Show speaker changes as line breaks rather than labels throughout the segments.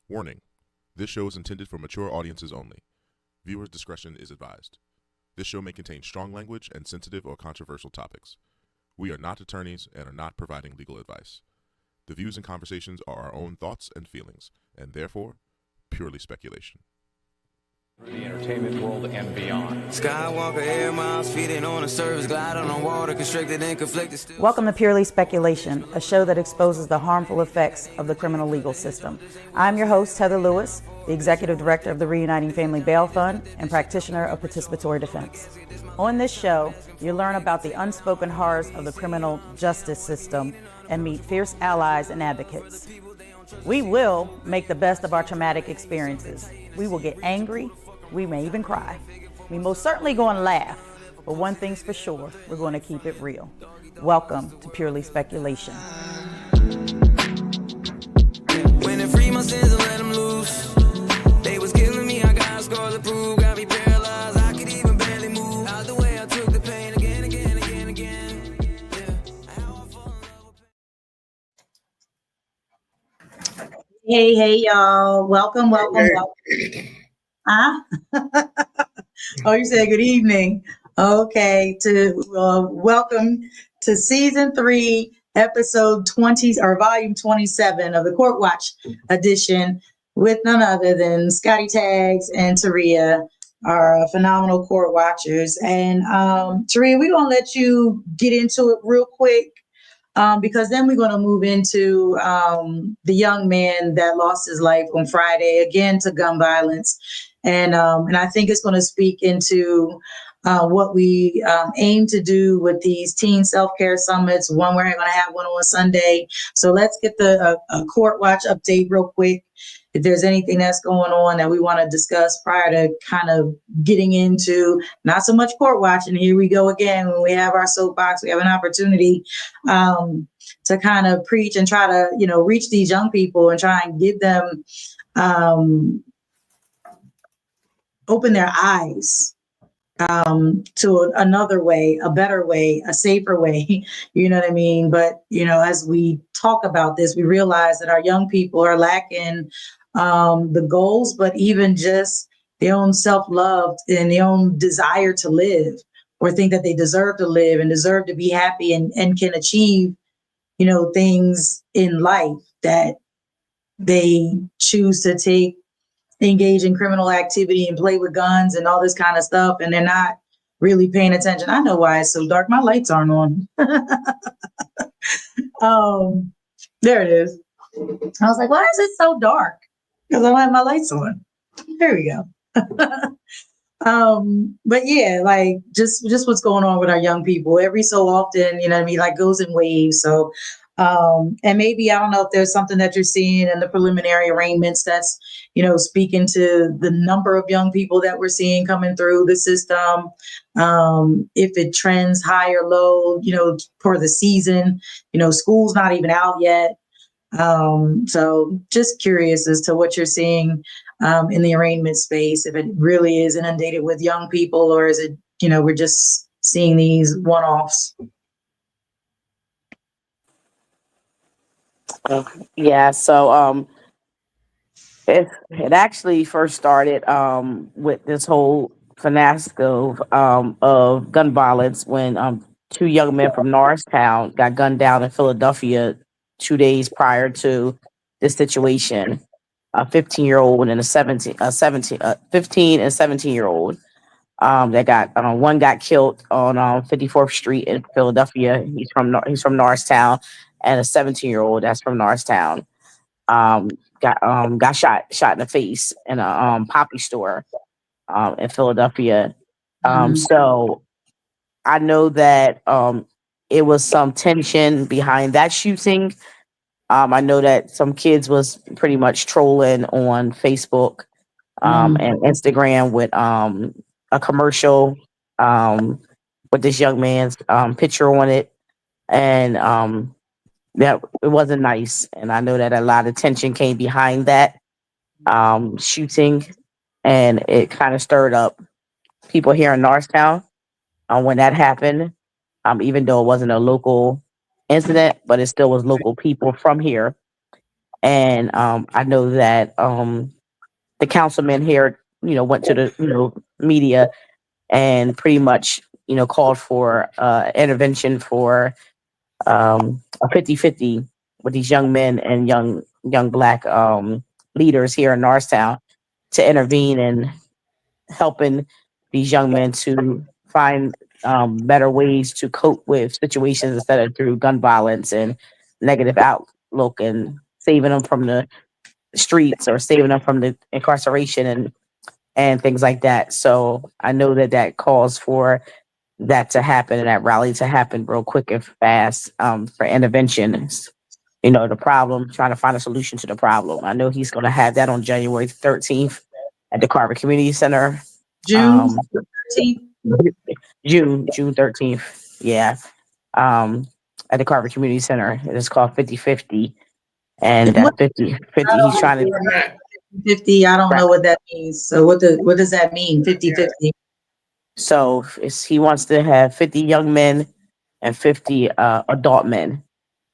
Warning: this show is intended for mature audiences only. Viewers' discretion is advised. This show may contain strong language and sensitive or controversial topics. We are not attorneys and are not providing legal advice. The views and conversations are our own thoughts and feelings, and therefore, purely speculation.
The entertainment world and beyond.
Skywalker air miles, feeding on a surface, gliding on water, constricted and conflicted.
Welcome to Purely Speculation, a show that exposes the harmful effects of the criminal legal system. I'm your host, Heather Lewis, the Executive Director of the Reuniting Family Bail Fund and practitioner of participatory defense. On this show, you learn about the unspoken horrors of the criminal justice system and meet fierce allies and advocates. We will make the best of our traumatic experiences. We will get angry. We may even cry. We most certainly going to laugh, but one thing's for sure, we're going to keep it real. Welcome to Purely Speculation.
When they free my sins and let them loose, they was killing me, I got a scar to prove, got me paralyzed, I could even barely move. Out the way I took the pain again.
Hey, y'all. Welcome. Huh? Oh, you said good evening. Okay, welcome to season 3, episode 20 or volume 27 of the Court Watch edition with none other than Scotty Tags and Taria, our phenomenal court watchers. And Taria, we're gonna let you get into it real quick. Because then we're going to move into the young man that lost his life on Friday, again, to gun violence. And I think it's going to speak into what we aim to do with these teen self-care summits. One, we're going to have one on Sunday. So let's get the court watch update real quick. If there's anything that's going on that we want to discuss prior to kind of getting into not so much court watching. Here we go again. When we have our soapbox, we have an opportunity to kind of preach and try to, reach these young people and try and give them, open their eyes to another way, a better way, a safer way, you know what I mean? But, as we talk about this, we realize that our young people are lacking the goals, but even just their own self-love and their own desire to live, or think that they deserve to live and deserve to be happy and can achieve, things in life, that they choose to engage in criminal activity and play with guns and all this kind of stuff, and they're not really paying attention. I know why it's so dark. My lights aren't on. There it is. I was like, why is it so dark? Because I don't have my lights on. There we go. But yeah, like just what's going on with our young people every so often, like goes in waves. So, and maybe, I don't know if there's something that you're seeing in the preliminary arraignments that's, speaking to the number of young people that we're seeing coming through the system. If it trends high or low, for the season, school's not even out yet. So just curious as to what you're seeing in the arraignment space, if it really is inundated with young people, or is it, we're just seeing these one-offs.
Yeah, so it actually first started with this whole fiasco of gun violence when 2 young men from Norristown got gunned down in Philadelphia 2 days prior to this situation. A 15-year-old and a 15 and 17-year-old that got one got killed on 54th Street in Philadelphia. He's from Norristown, and a 17-year-old that's from Norristown got shot in the face in a Poppy store in Philadelphia. So I know that it was some tension behind that shooting. I know that some kids was pretty much trolling on Facebook and Instagram with a commercial with this young man's picture on it, and that it wasn't nice. And I know that a lot of tension came behind that shooting, and it kind of stirred up people here in Norristown when that happened. Even though it wasn't a local incident, but it still was local people from here. And I know that the councilman here, went to the media and pretty much called for intervention for a 50-50 with these young men and young black leaders here in Norristown to intervene in helping these young men to find better ways to cope with situations instead of through gun violence and negative outlook, and saving them from the streets or saving them from the incarceration and things like that. So I know that calls for that to happen and that rally to happen real quick and fast for intervention. The problem, trying to find a solution to the problem. I know he's going to have that on January 13th at the Carver Community Center.
June
Um,
13th.
June 13th. Yeah. At the Carver Community Center. It is called 50-50. And
What-
that 50, he's trying to
50, I don't know what that means. So what does that mean? 50-50.
So he wants to have 50 young men and 50 adult men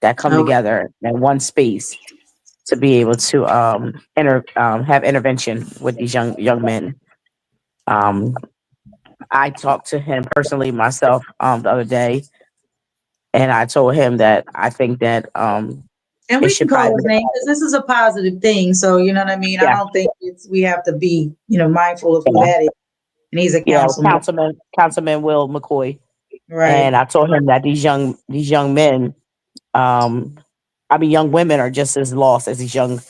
that come
Okay.
together in one space to be able to have intervention with these young men. I talked to him personally myself the other day, and I told him that I think that
And
it
we
should
can call his
probably,
name because this is a positive thing. So you know what I mean? I
Yeah.
don't think we have to be, mindful of who
Yeah.
that is. And he's a councilman.
Councilman Will McCoy.
Right.
And I told him that these young men, young women are just as lost as these young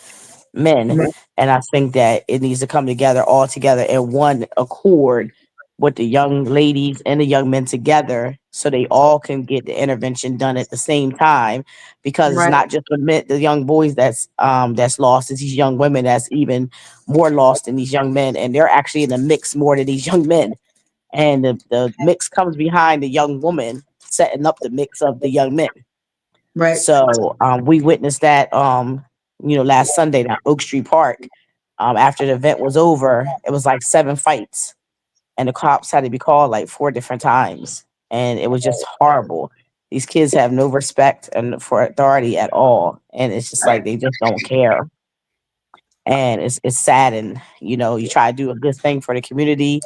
men.
Right.
And I think that it needs to come together all together in one accord with the young ladies and the young men together so they all can get the intervention done at the same time, because
Right.
it's not just the young boys that's lost, it's these young women that's even more lost than these young men, and they're actually in the mix more than these young men, and the mix comes behind the young woman setting up the mix of the young men.
Right.
So we witnessed that last Sunday at Oak Street Park. After the event was over, it was like 7 fights, and the cops had to be called like 4 different times, and it was just horrible. These kids have no respect and for authority at all, and it's just like they just don't care. And it's sad, and you try to do a good thing for the community,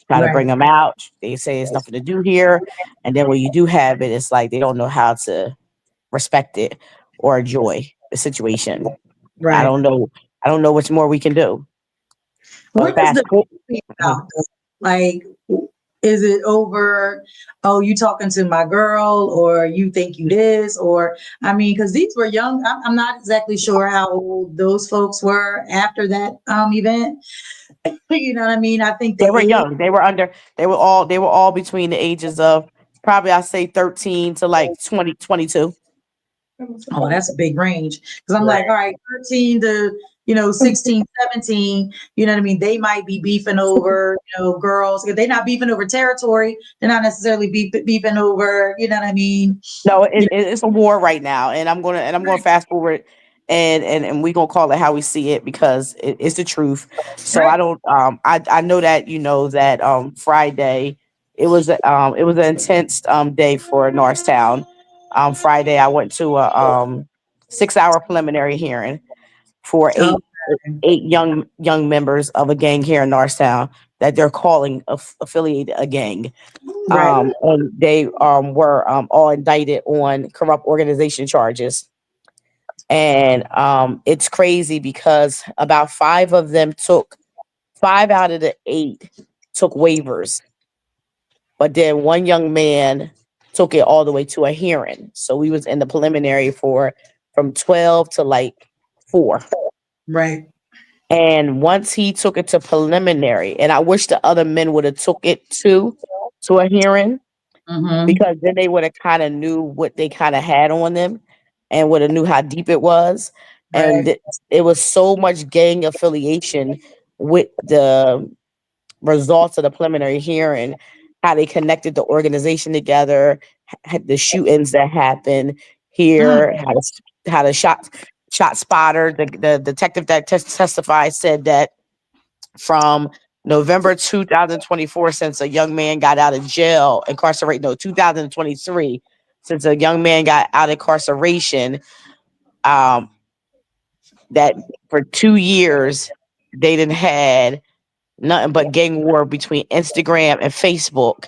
try to
Right.
bring them out. They say it's nothing to do here, and then when you do have it, it's like they don't know how to respect it or enjoy the situation.
Right.
I don't know what's more we can do.
What
But
is the
fast forward-
thing about? Like, is it over? Oh, you talking to my girl, or you think you this, or because these were young. I'm not exactly sure how old those folks were after that event. You know what I mean? I think
they were
age-
young. They were all between the ages of probably, I say, 13 to like 20, 22.
Oh, that's a big range. Because I'm like, all right, 13 to 16, 17. You know what I mean? They might be beefing over girls. If they're not beefing over territory, they're not necessarily beefing over. You know what I mean?
No, it's a war right now, and I'm gonna fast forward, and we're gonna call it how we see it, because it's the truth. So
Right.
I don't I know that that Friday it was an intense day for Norristown. Friday I went to a 6-hour preliminary hearing for
Oh,
eight young members of a gang here in Norristown that they're calling affiliated a gang.
right.
And they were all indicted on corrupt organization charges. And it's crazy because about 5 of them five out of the 8 took waivers, but then one young man took it all the way to a hearing. So we was in the preliminary from 12 to like 4.
Right.
And once he took it to preliminary, and I wish the other men would have took it to a hearing,
Mm-hmm.
because then they would have kind of knew what they kind of had on them and would have knew how deep it was. And
Right.
it was so much gang affiliation with the results of the preliminary hearing, how they connected the organization together, the shootings that happened here, how the shot spotter, the detective that testified said that from November 2024, since a young man got out of jail, 2023, since a young man got out of incarceration, that for 2 years they didn't had nothing but gang war between Instagram and Facebook,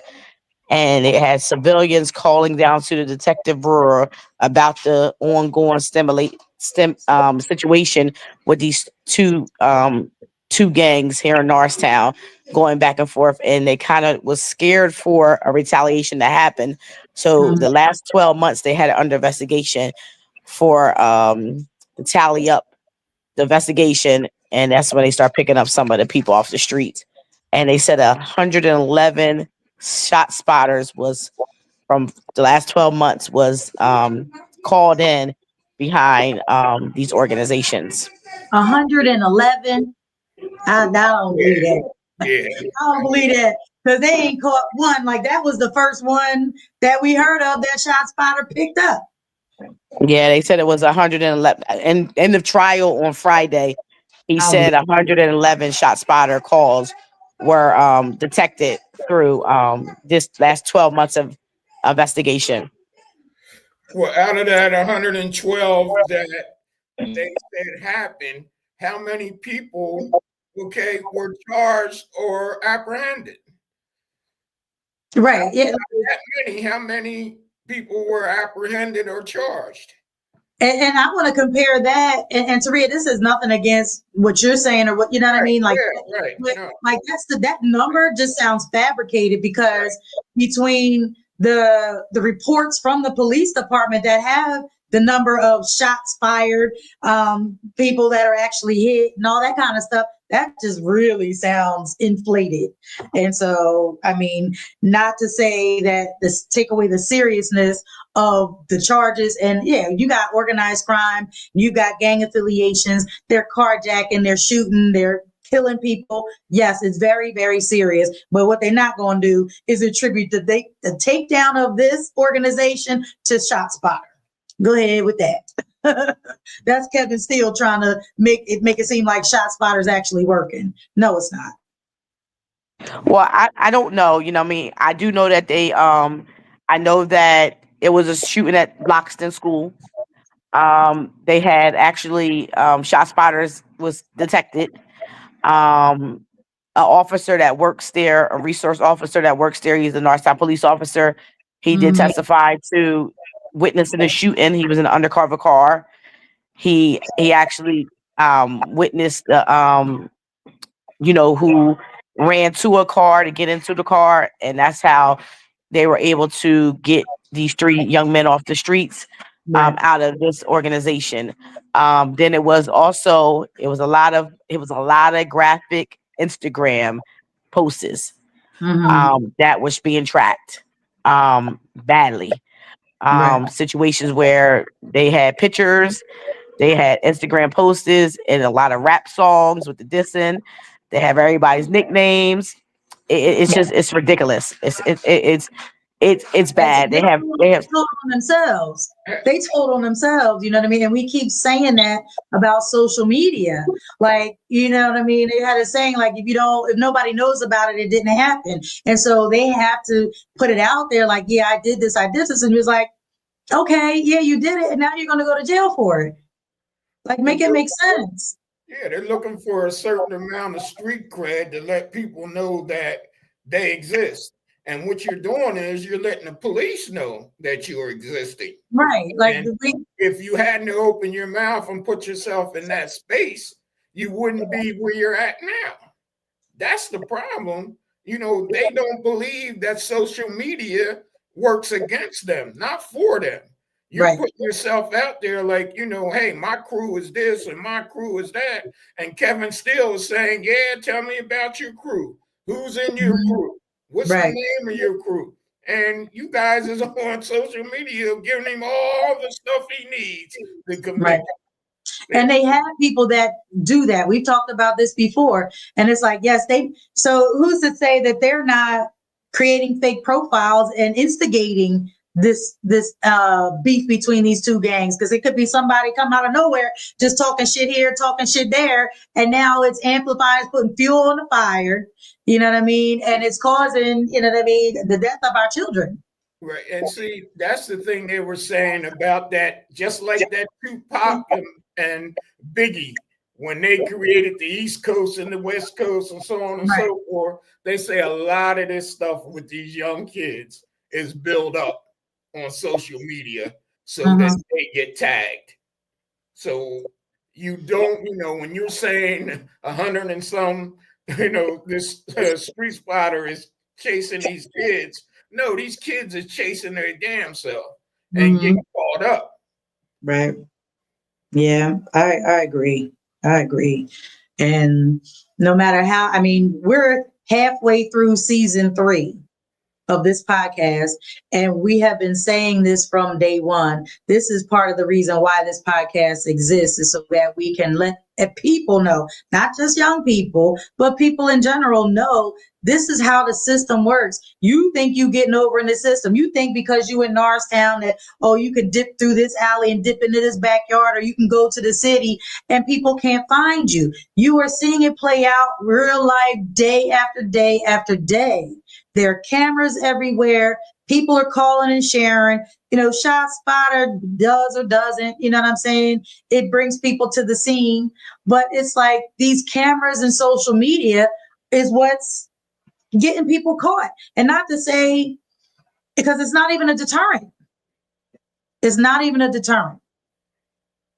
and it had civilians calling down to the detective bureau about the ongoing situation with these two gangs here in Norristown going back and forth, and they kind of was scared for a retaliation to happen. So the last 12 months they had it under investigation for to tally up the investigation, and that's when they start picking up some of the people off the streets. And they said 111 shot spotters was from the last 12 months was called in behind these organizations.
111. I don't believe that.
Yeah.
I don't believe that because they ain't caught one. Like that was the first one that we heard of that shot spotter picked up.
Yeah, they said it was 111. And in the trial on Friday, he said 111 shot spotter calls were detected through this last 12 months of investigation.
Well, out of that 112 that they said happened, how many people, were charged or apprehended?
Right. Yeah.
How many people were apprehended or charged?
And I want to compare that. And Taria, this is nothing against what you're saying or what, you know what I mean? Like,
right. No.
Like that number just sounds fabricated because between the reports from the police department that have the number of shots fired, people that are actually hit and all that kind of stuff, that just really sounds inflated. And so, I mean, not to say that this take away the seriousness of the charges. And yeah, you got organized crime, you got gang affiliations, they're carjacking, they're shooting, they're killing people. Yes, it's very, very serious. But what they're not going to do is attribute the takedown of this organization to ShotSpotter. Go ahead with that. That's Kevin Steele trying to make it seem like ShotSpotter's actually working. No, it's not.
Well, I don't know. You know what I mean? I do know that they I know that it was a shooting at Loxton School. They had actually ShotSpotters was detected. An officer that works there, a resource officer that works there, he's a Norristown police officer. He did testify to witnessing the shooting. He was in an undercover car. He actually witnessed the who ran to a car to get into the car, and that's how they were able to get these 3 young men off the streets out of this organization. Then it was a lot of graphic Instagram posts that was being tracked badly. Situations where they had pictures, they had Instagram posts, and a lot of rap songs with the dissing. They have everybody's nicknames. It's ridiculous. It's bad. They have
told on themselves. They told on themselves, you know what I mean? And we keep saying that about social media. Like, you know what I mean? They had a saying like, if nobody knows about it, it didn't happen. And so they have to put it out there like, yeah, I did this. And he was like, okay, yeah, you did it. And now you're going to go to jail for it. Like, make it make sense.
Yeah, they're looking for a certain amount of street cred to let people know that they exist. And what you're doing is you're letting the police know that you're existing.
Right. Like,
if you hadn't opened your mouth and put yourself in that space, you wouldn't be where you're at now. That's the problem. They don't believe that social media works against them, not for them. You're putting yourself out there like, hey, my crew is this and my crew is that. And Kevin Steele is saying, yeah, tell me about your crew. Who's in your crew? What's the name of your crew? And you guys is on social media giving him all the stuff he needs to commit.
And they have people that do that. We've talked about this before. And it's like, yes, so who's to say that they're not creating fake profiles and instigating this beef between these 2 gangs? Because it could be somebody come out of nowhere just talking shit here, talking shit there, and now it's amplified, putting fuel on the fire. You know what I mean? And it's causing, the death of our children.
Right. And see, that's the thing they were saying about that, just like that Tupac and Biggie, when they created the East Coast and the West Coast and so on and so forth, they say a lot of this stuff with these young kids is built up on social media so that they get tagged. So you don't, when you're saying 100 and some, this street spotter is chasing these kids. No, these kids are chasing their damn self and getting caught up.
Right. Yeah, I agree. I agree. And no matter how, we're halfway through season 3 of this podcast, and we have been saying this from day one. This is part of the reason why this podcast exists, is so that we can let people know, not just young people, but people in general know this is how the system works. You think you getting over in the system. You think because you in Norristown that, you can dip through this alley and dip into this backyard, or you can go to the city and people can't find you. You are seeing it play out real life day after day after day. There are cameras everywhere. People are calling and sharing. Shot spotter does or doesn't. You know what I'm saying? It brings people to the scene. But it's like these cameras and social media is what's getting people caught. And not to say, because it's not even a deterrent. It's not even a deterrent.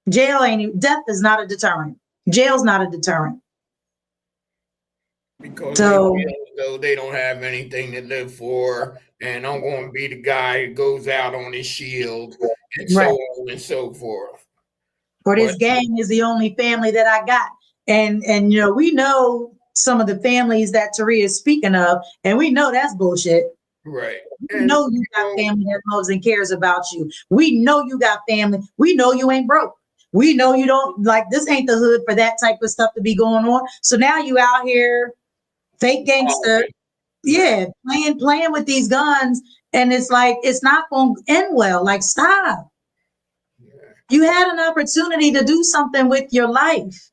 Death is not a deterrent. Jail's not a deterrent.
Because they feel as though they don't have anything to live for, and I'm going to be the guy who goes out on his shield, and so on and so forth.
Or this gang is the only family that I got. And we know some of the families that Taria is speaking of, and we know that's bullshit.
Right.
We know you got family that loves and cares about you. We know you got family. We know you ain't broke. We know you don't, this ain't the hood for that type of stuff to be going on. So now you out here fake gangster, playing with these guns, and it's like it's not going to end well. Stop. You had an opportunity to do something with your life,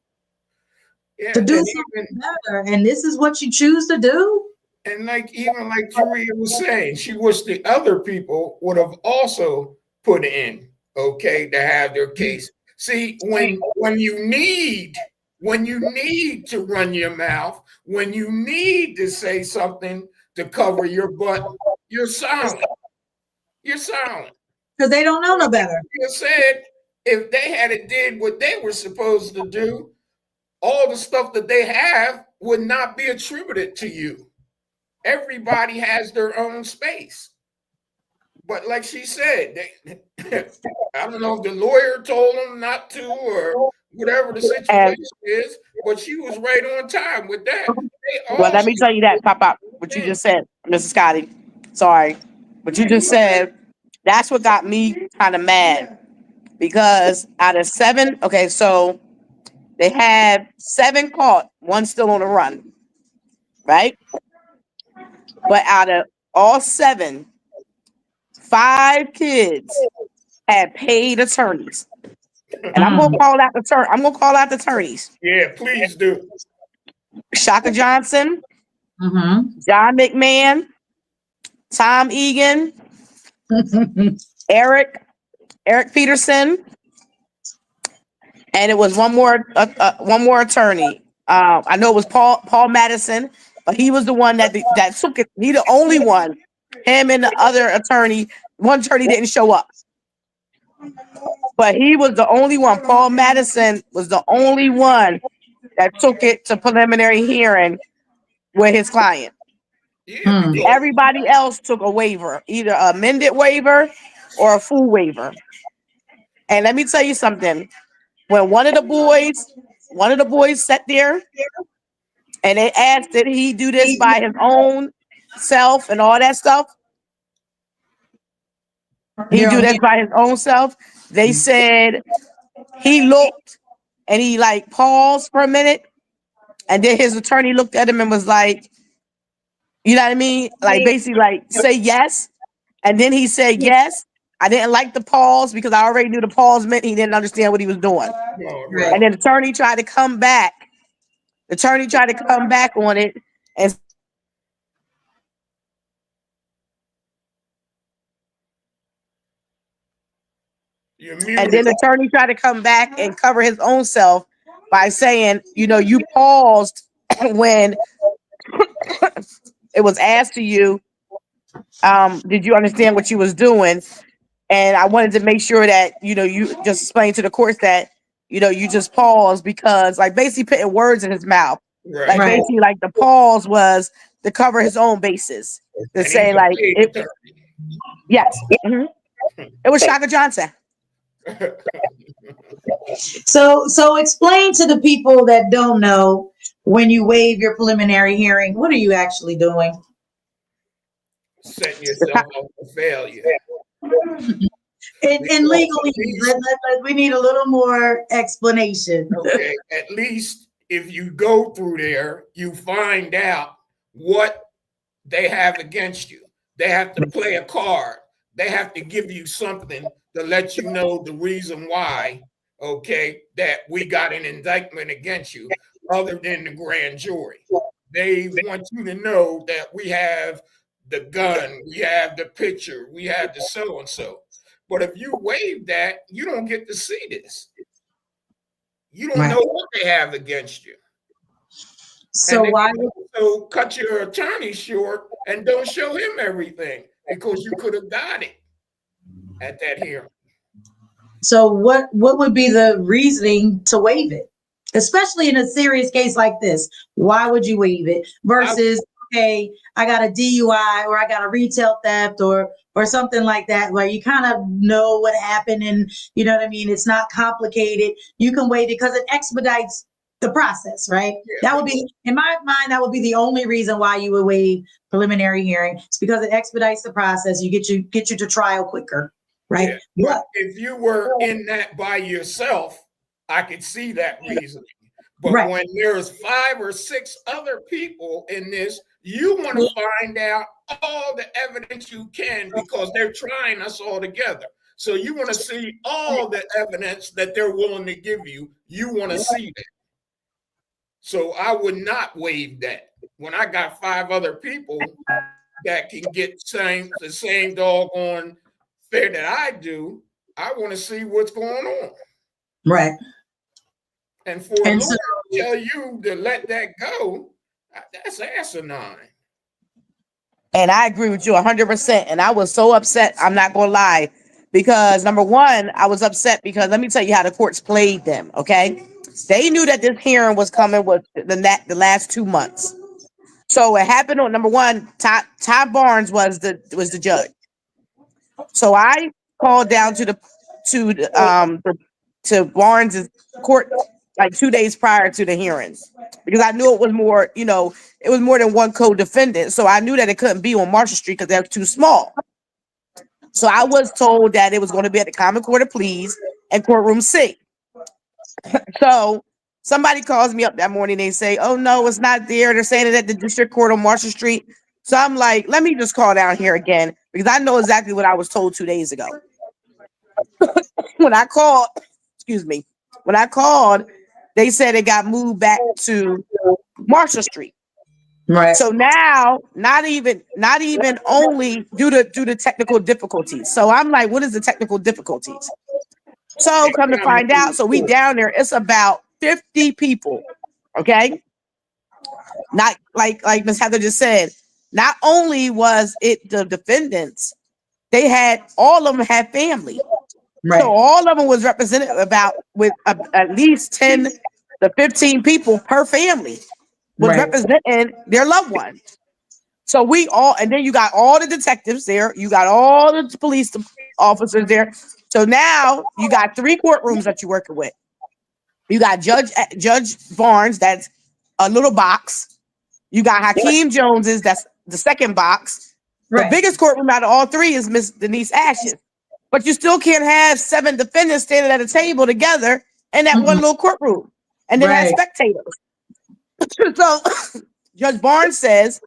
to do something better, and this is what you choose to do.
And even like Taria was saying, she wished the other people would have also put in, to have their case. See, when you need to run your mouth, when you need to say something to cover your butt, you're silent. You're silent.
Because they don't know no better.
You said if they had did what they were supposed to do, all the stuff that they have would not be attributed to you. Everybody has their own space. But like she said, I don't know if the lawyer told them not to or whatever the situation is, but she was right on time with that.
Well, let me tell you that, Pop, what you just said, Mrs. Scotty. Sorry. What you just said, that's what got me kind of mad. Because out of 7, so they had 7 caught, 1 still on the run. Right? But out of all 7, 5 kids had paid attorneys. And I'm gonna call out the attorneys.
Yeah, please do.
Shaka Johnson, John McMahon, Tom Egan, Eric Peterson, and it was one more attorney. I know it was Paul Madison, but he was the one that took it. He the only one. Him and the other attorney, one attorney didn't show up. But he was the only one. Paul Madison was the only one that took it to preliminary hearing with his client. Everybody else took a waiver, either an amended waiver or a full waiver. And let me tell you something. When one of the boys sat there and they asked, did he do this by his own self and all that stuff? He do this by his own self. They said he looked and he paused for a minute, and then his attorney looked at him and was like, you know what I mean? Basically say yes. And then he said yes. I didn't like the pause because I already knew the pause meant he didn't understand what he was doing. Right. And then the attorney tried to come back. On it and
You're
And then
muted.
the attorney tried to come back and cover his own self by saying, you paused when it was asked to you, did you understand what you was doing? And I wanted to make sure that, you just explained to the courts that, you just paused because, like, basically putting words in his mouth.
Right.
Like,
Right.
basically, like, the pause was to cover his own bases. To
And
say,
he's a
like,
paid
it,
attorney.
yes. Mhm. It was Shaka Johnson.
So explain to the people that don't know, when you waive your preliminary hearing, what are you actually doing?
Setting yourself up for failure.
In legally, we need a little more explanation.
Okay, at least if you go through there, you find out what they have against you. They have to play a card. They have to give you something to let you know the reason why, okay, that we got an indictment against you, other than the grand jury. They want you to know that we have the gun, we have the picture, we have the so and so. But if you waive that, you don't get to see this. You don't
Right.
know what they have against you.
So
And
why?
so cut your attorney short and don't show him everything, because you could have got it at that hearing.
So what would be the reasoning to waive it, especially in a serious case like this? Why would you waive it versus, okay, I got a DUI or I got a retail theft or something like that, where you kind of know what happened and you know what I mean? It's not complicated. You can waive it because it expedites the process, right?
Yeah.
That would be, in my mind, that would be the only reason why you would waive preliminary hearing. It's because it expedites the process. You get you to trial quicker, right?
Yeah. But if you were in that by yourself, I could see that reasoning. But
Right.
when there's 5 or 6 other people in this, you want to find out all the evidence you can, because they're trying us all together. So you want to see all the evidence that they're willing to give you. You want to see that. So I would not waive that. When I got 5 other people that can get the same doggone fare that I do, I want to see what's going on.
Right.
And for a lawyer to tell you to let that go, that's asinine.
And I agree with you 100%. And I was so upset. I'm not going to lie. Because number one, I was upset because let me tell you how the courts played them. Okay. They knew that this hearing was coming with the last 2 months. So it happened on number one, Ty Barnes was the judge. So I called down to Barnes' court like 2 days prior to the hearings, because I knew it was more, it was more than one co-defendant. So I knew that it couldn't be on Marshall Street because they're too small. So I was told that it was going to be at the Common Court of Pleas and Courtroom C. So somebody calls me up that morning. They say, oh, no, it's not there. They're saying it at the District Court on Marshall Street. So I'm like, let me just call down here again, because I know exactly what I was told 2 days ago. When I called, they said it got moved back to Marshall Street.
Right.
So now, not even only due to technical difficulties. So I'm like, what is the technical difficulties? So come to find out, so we down there, it's about 50 people. Okay. Not like Ms. Heather just said, not only was it the defendants, all of them had family.
Right.
So all of them was represented with at least 10 to 15 people per family was representing their loved one. So and then you got all the detectives there, you got all the police officers there. So now you got 3 courtrooms that you're working with. You got Judge Barnes, that's a little box. You got Hakeem Jones's, that's the second box. The biggest courtroom out of all 3 is Miss Denise Ash's. But you still can't have 7 defendants standing at a table together in that one little courtroom. And then have spectators. So Judge Barnes says,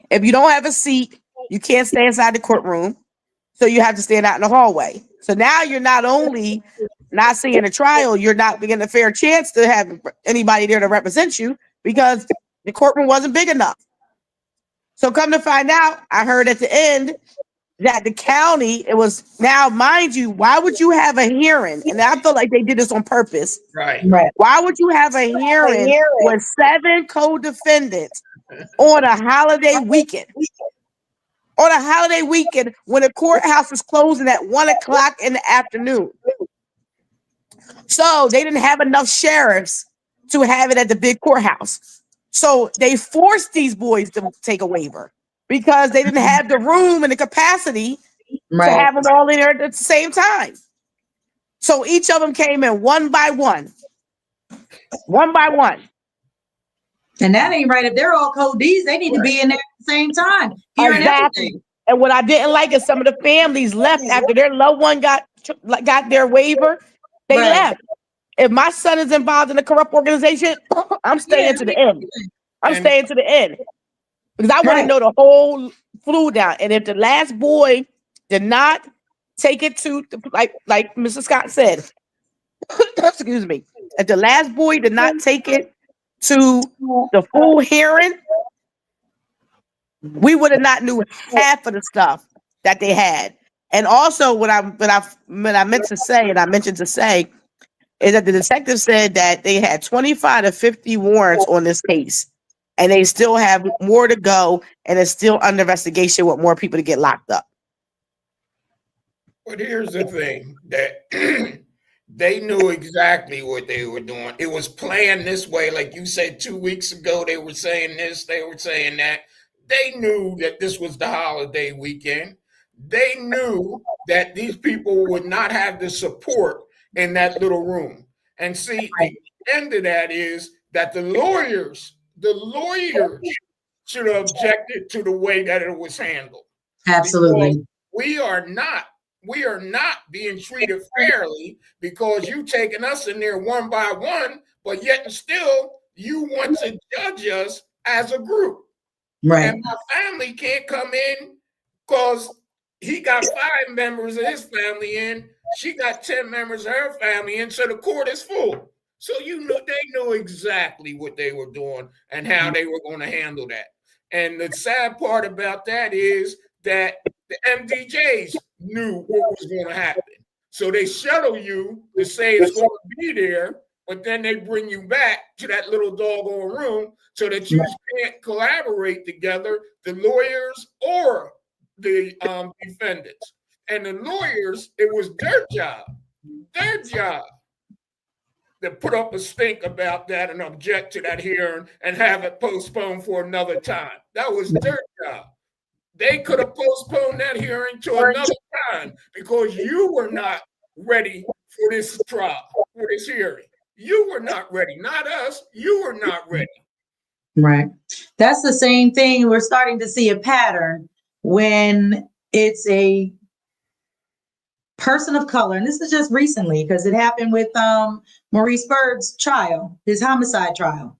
if you don't have a seat, you can't stay inside the courtroom. So you have to stand out in the hallway. So now you're not only not seeing a trial, you're not getting a fair chance to have anybody there to represent you because the courtroom wasn't big enough. So come to find out, I heard at the end that the county, it was now, mind you, why would you have a hearing? And I feel like they did this on purpose.
Right.
Why would you have a hearing with 7 co-defendants on a holiday weekend? On a holiday weekend when the courthouse is closing at 1:00 in the afternoon. So they didn't have enough sheriffs to have it at the big courthouse. So they forced these boys to take a waiver because they didn't have the room and the capacity to have them all in there at the same time. So each of them came in one by one.
And that ain't right. If they're all code Ds, they need to be in there at the same time.
Exactly. And what I didn't like is some of the families left after their loved one got their waiver. They left. If my son is involved in a corrupt organization, I'm staying to the end. Staying to the end because I want to know the whole flew down. And if the last boy did not take it to like Mr. Scott said, excuse me, if the last boy did not take it to the full hearing, we would have not knew half of the stuff that they had. And also what I meant to say, and I mentioned to say, is that the detective said that they had 25 to 50 warrants on this case, and they still have more to go, and it's still under investigation with more people to get locked up.
But here's the thing, that they knew exactly what they were doing. It was planned this way. Like you said 2 weeks ago, they were saying this, they were saying that. They knew that this was the holiday weekend. They knew that these people would not have the support in that little room. And see, the end of that is that the lawyers should have objected to the way that it was handled.
Absolutely.
Because we are not being treated fairly because you taking us in there one by one, but yet and still you want to judge us as a group.
Right.
And my family can't come in because he got 5 members of his family in. She got 10 members of her family in, so the court is full. So they knew exactly what they were doing and how they were going to handle that. And the sad part about that is that the MDJs knew what was going to happen. So they shuttle you to say it's going to be there, but then they bring you back to that little doggone room so that you can't collaborate together, the lawyers or the defendants. And the lawyers, it was their job to put up a stink about that and object to that hearing and have it postponed for another time. That was their job. They could have postponed that hearing to another time because you were not ready for this trial, for this hearing. You were not ready, not us. You were not ready.
Right. That's the same thing. We're starting to see a pattern when it's a person of color. And this is just recently because it happened with Maurice Bird's trial, his homicide trial.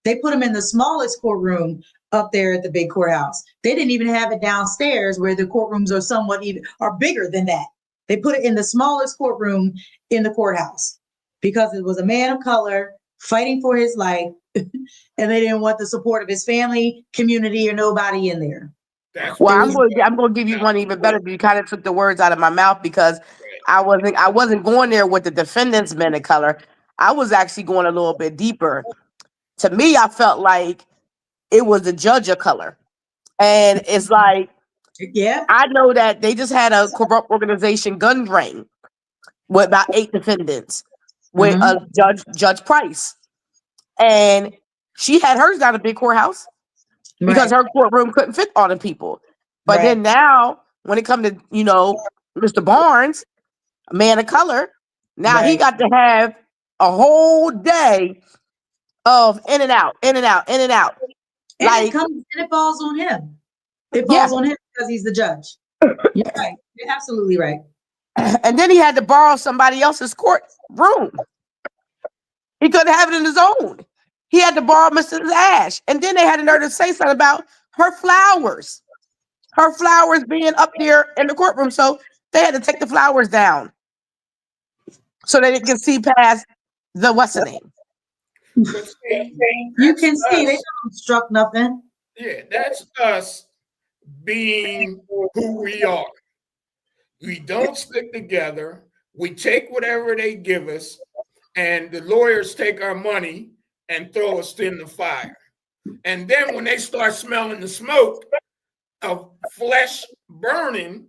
They put him in the smallest courtroom up there at the big courthouse. They didn't even have it downstairs where the courtrooms are somewhat even are bigger than that. They put it in the smallest courtroom in the courthouse because it was a man of color fighting for his life, and they didn't want the support of his family, community, or nobody in there.
Well, I'm going to give you one even better. You kind of took the words out of my mouth because I wasn't going there with the defendants men of color. I was actually going a little bit deeper. To me, I felt like it was the judge of color, and it's like, I know that they just had a corrupt organization gun ring with about 8 defendants with a Judge Price, and she had hers down at the big courthouse. Because her courtroom couldn't fit all the people. But then now, when it comes to, Mr. Barnes, a man of color, now he got to have a whole day of in and out. And
it falls on him. It falls on him because he's the judge. You're right. You're absolutely right.
And then he had to borrow somebody else's courtroom. He couldn't have it in his own. He had to borrow Mrs. Ash. And then they had the nerve to say something about her flowers being up there in the courtroom. So they had to take the flowers down so that it can see past the what's the name.
You can see they don't obstruct nothing.
Yeah, that's us being who we are. We don't stick together. We take whatever they give us, and the lawyers take our money and throw us in the fire. And then when they start smelling the smoke of flesh burning,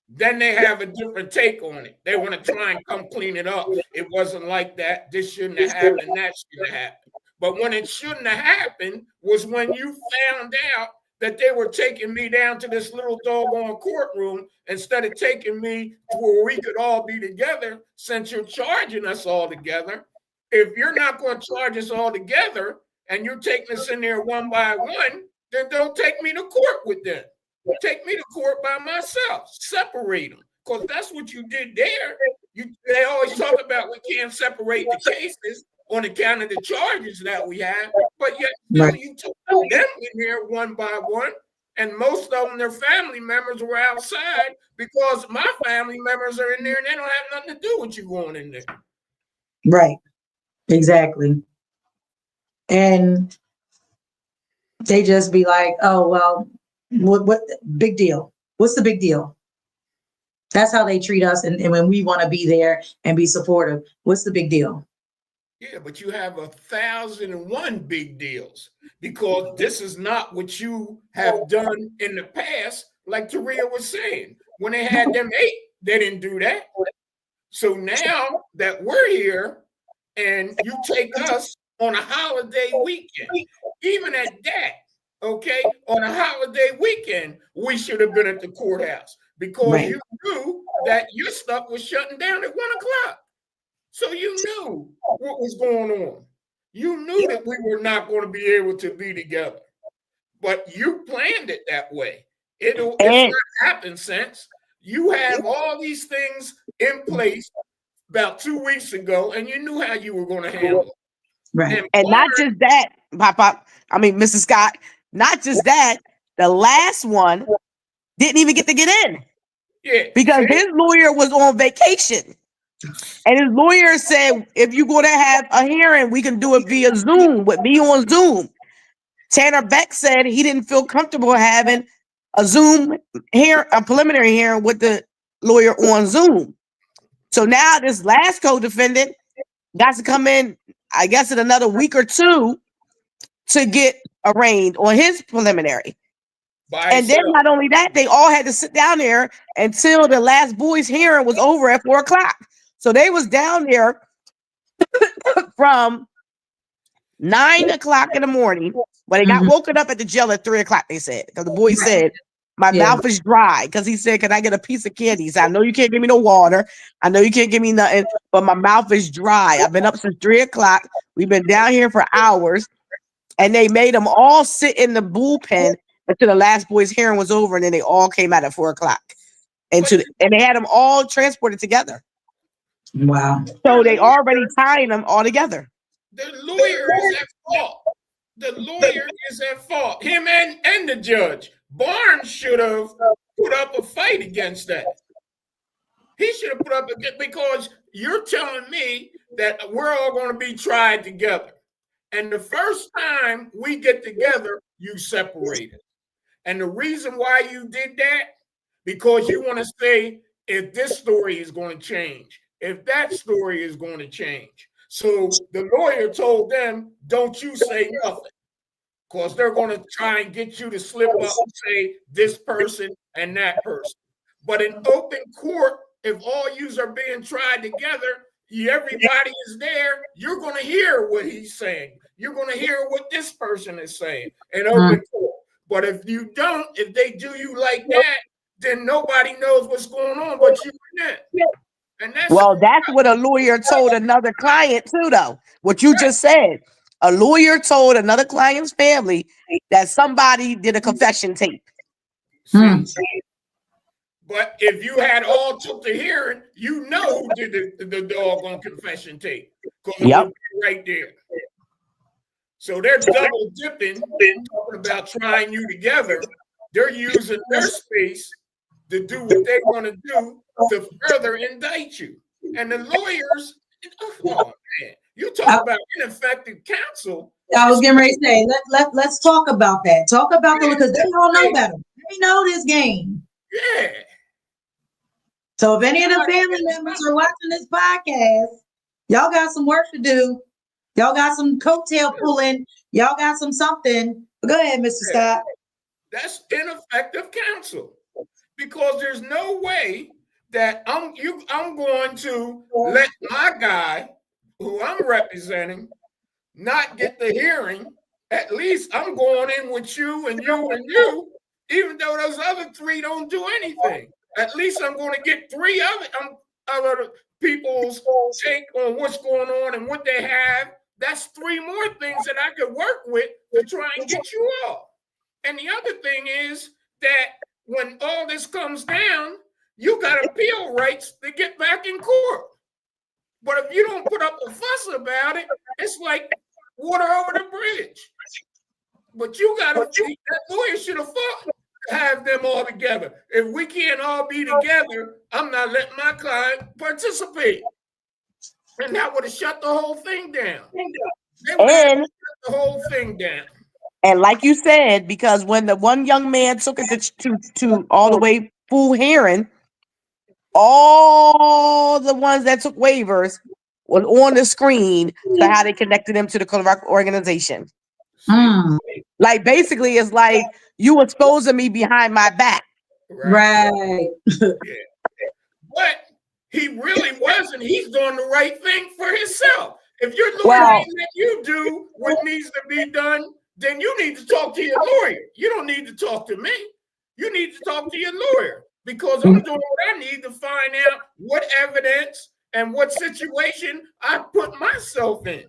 then they have a different take on it. They want to try and come clean it up. It wasn't like that. This shouldn't have happened. That should have happened. But when it shouldn't have happened was when you found out that they were taking me down to this little doggone courtroom instead of taking me to where we could all be together. Since you're charging us all together, if you're not going to charge us all together and you're taking us in there one by one, then don't take me to court with them. Take me to court by myself. Separate them, because that's what you did there. They always talk about we can't separate the cases on account of the charges that we have, but yet you took them in there one by one, and most of them, their family members were outside because my family members are in there and they don't have nothing to do with you going in there.
Right. Exactly. And they just be like, oh, well, what big deal? What's the big deal? That's how they treat us. And when we want to be there and be supportive, what's the big deal?
Yeah, but you have 1,001 big deals because this is not what you have done in the past. Like Taria was saying, when they had them 8, they didn't do that. So now that we're here and you take us on a holiday weekend, even at that, okay, on a holiday weekend, we should have been at the courthouse because you knew that your stuff was shutting down at 1 o'clock. So you knew what was going on. You knew that we were not going to be able to be together, but you planned it that way. It's not happened since. You have all these things in place about 2 weeks ago, and you knew how you were going to handle it.
Right. And not just that, Mrs. Scott, not just that, the last one didn't even get to get in.
Yeah.
Because his lawyer was on vacation. And his lawyer said, if you're going to have a hearing, we can do it via Zoom, with me on Zoom. Tanner Beck said he didn't feel comfortable having a Zoom hearing, a preliminary hearing with the lawyer on Zoom. So now this last co-defendant got to come in, I guess, in another week or two to get arraigned on his preliminary. And then not only that, they all had to sit down there until the last boy's hearing was over at 4 o'clock. So they was down there from 9 o'clock in the morning, but they got woken up at the jail at 3 o'clock, they said. Because the boy said, my mouth is dry. Because he said, can I get a piece of candy? He said, I know you can't give me no water. I know you can't give me nothing, but my mouth is dry. I've been up since 3 o'clock. We've been down here for hours. And they made them all sit in the bullpen until the last boy's hearing was over. And then they all came out at 4 o'clock. And they had them all transported together.
Wow.
So they already tying them all together.
The lawyer is at fault. The lawyer is at fault. Him and the judge. Barnes should have put up a fight against that. He should have put up because you're telling me that we're all going to be tried together. And the first time we get together, you separated. And the reason why you did that, because you want to say if this story is going to change, if that story is going to change. So the lawyer told them, don't you say nothing, because they're going to try and get you to slip up and say this person and that person. But in open court, if all yous are being tried together, everybody is there, you're going to hear what he's saying. You're going to hear what this person is saying in open court. But if you don't, if they do you like that, then nobody knows what's going on but you and them. And that's
what a lawyer told another client too, though. What you just said. A lawyer told another client's family that somebody did a confession tape.
But if you had all took the hearing, you know who did the doggone confession tape. Because it would be right there. So they're double dipping, talking about trying you together. They're using their space to do what they want to do to further indict you. And the lawyers, oh man, you talk about ineffective counsel.
I was getting ready to say, let's talk about that. Talk about that because they all know better. They know this game.
Yeah.
So if any of the family members are watching this podcast, y'all got some work to do. Y'all got some coattail pulling. Y'all got some something. Go ahead, Mr. Scott.
That's ineffective counsel, because there's no way that I'm going to let my guy, who I'm representing, not get the hearing. At least I'm going in with you and you and you, even though those other three don't do anything. At least I'm going to get three other people's take on what's going on and what they have. That's three more things that I could work with to try and get you off. And the other thing is that when all this comes down, you got appeal rights to get back in court. But if you don't put up a fuss about it, it's like water over the bridge. But you got to, that lawyer should have fought to have them all together. If we can't all be together, I'm not letting my client participate. And that would have shut the whole thing down. They would have shut the whole thing down.
And like you said, because when the one young man took it to all the way full hearing, all the ones that took waivers was on the screen to how they connected them to the correct organization. Like basically, it's like you exposing me behind my back.
Right.
Yeah. But he really wasn't. He's doing the right thing for himself. If you're doing that you do what needs to be done, then you need to talk to your lawyer. You don't need to talk to me. You need to talk to your lawyer, because I'm doing what I need to find out what evidence and what situation I put myself in.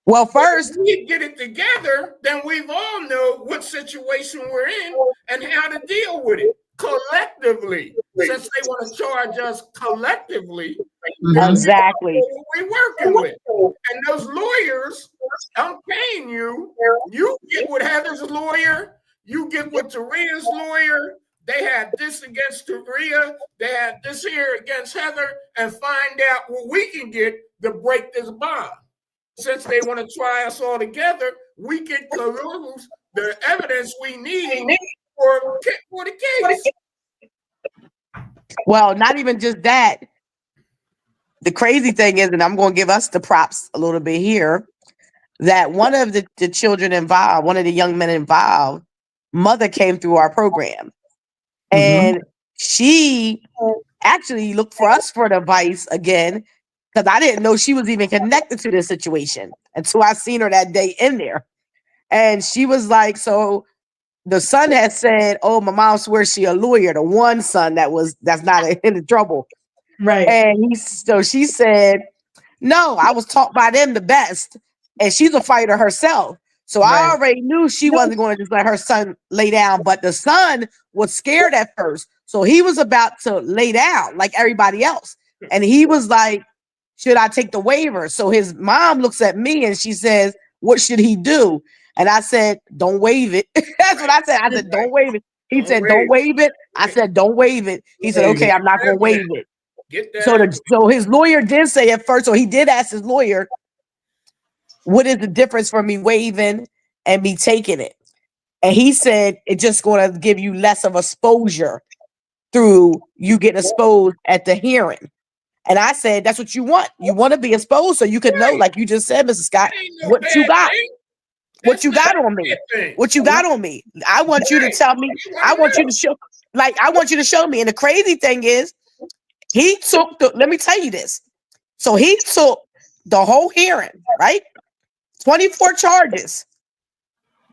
Well, first,
if we get it together, then we all know what situation we're in and how to deal with it collectively. Since they want to charge us collectively,
exactly
what we're working with. And those lawyers, I'm paying you. You get with Heather's lawyer. You get with Taria's lawyer. They had this against Taria. They had this here against Heather, and find out what we can get to break this bond. Since they want to try us all together, we can peruse the evidence we need for the case.
Well, not even just that. The crazy thing is, and I'm going to give us the props a little bit here, that one of the children involved, one of the young men involved, mother came through our program. And she actually looked for us for advice again, because I didn't know she was even connected to this situation until I seen her that day in there. And she was like, so the son had said, oh, my mom swears she a lawyer, the one son that's not in trouble.
Right.
And she said, no, I was taught by them the best. And she's a fighter herself. So I already knew she wasn't going to just let her son lay down, but the son was scared at first. So he was about to lay down like everybody else. And he was like, should I take the waiver? So his mom looks at me and she says, what should he do? And I said, don't waive it. That's what I said. I said, don't waive it. He said, don't waive it. I said, don't waive it. He said, okay, I'm not going to waive it. So his lawyer did say at first, so he did ask his lawyer, what is the difference for me waiving and me taking it? And he said, it's just going to give you less of exposure through you getting exposed at the hearing. And I said, that's what you want. You want to be exposed so you can know, like you just said, Mrs. Scott, what you got. What you got on me? What you got on me? I want you to tell me. I want you to show. I want you to show me. And the crazy thing is, he took let me tell you this. So he took the whole hearing, right? 24 charges.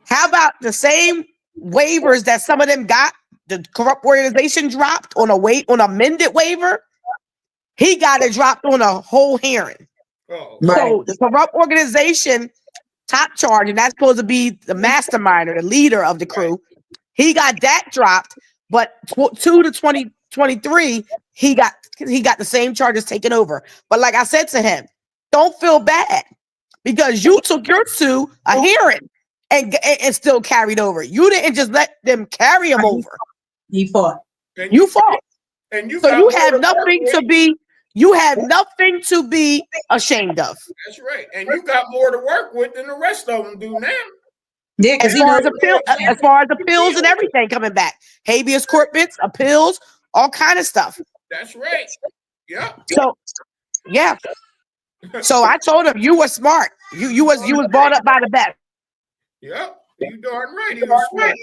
How about the same waivers that some of them got? The corrupt organization dropped on on amended waiver. He got it dropped on a whole hearing. So the corrupt organization top charge, and that's supposed to be the mastermind or the leader of the crew. He got that dropped, but 2 to 2023, he got the same charges taken over. But like I said to him, don't feel bad because you took your to a hearing and still carried over. You didn't just let them carry him over.
He fought.
You fought.
And you
have nothing to be. You have nothing to be ashamed of.
That's right. And you got more to work with than the rest of them do now.
Yeah, because
As far as appeal, as far as appeals and everything coming back, habeas corpus, appeals, all kind of stuff.
That's right. Yep.
So, yeah. So I told him you were smart. You was brought up by the best.
Yep. You darn right. He was smart.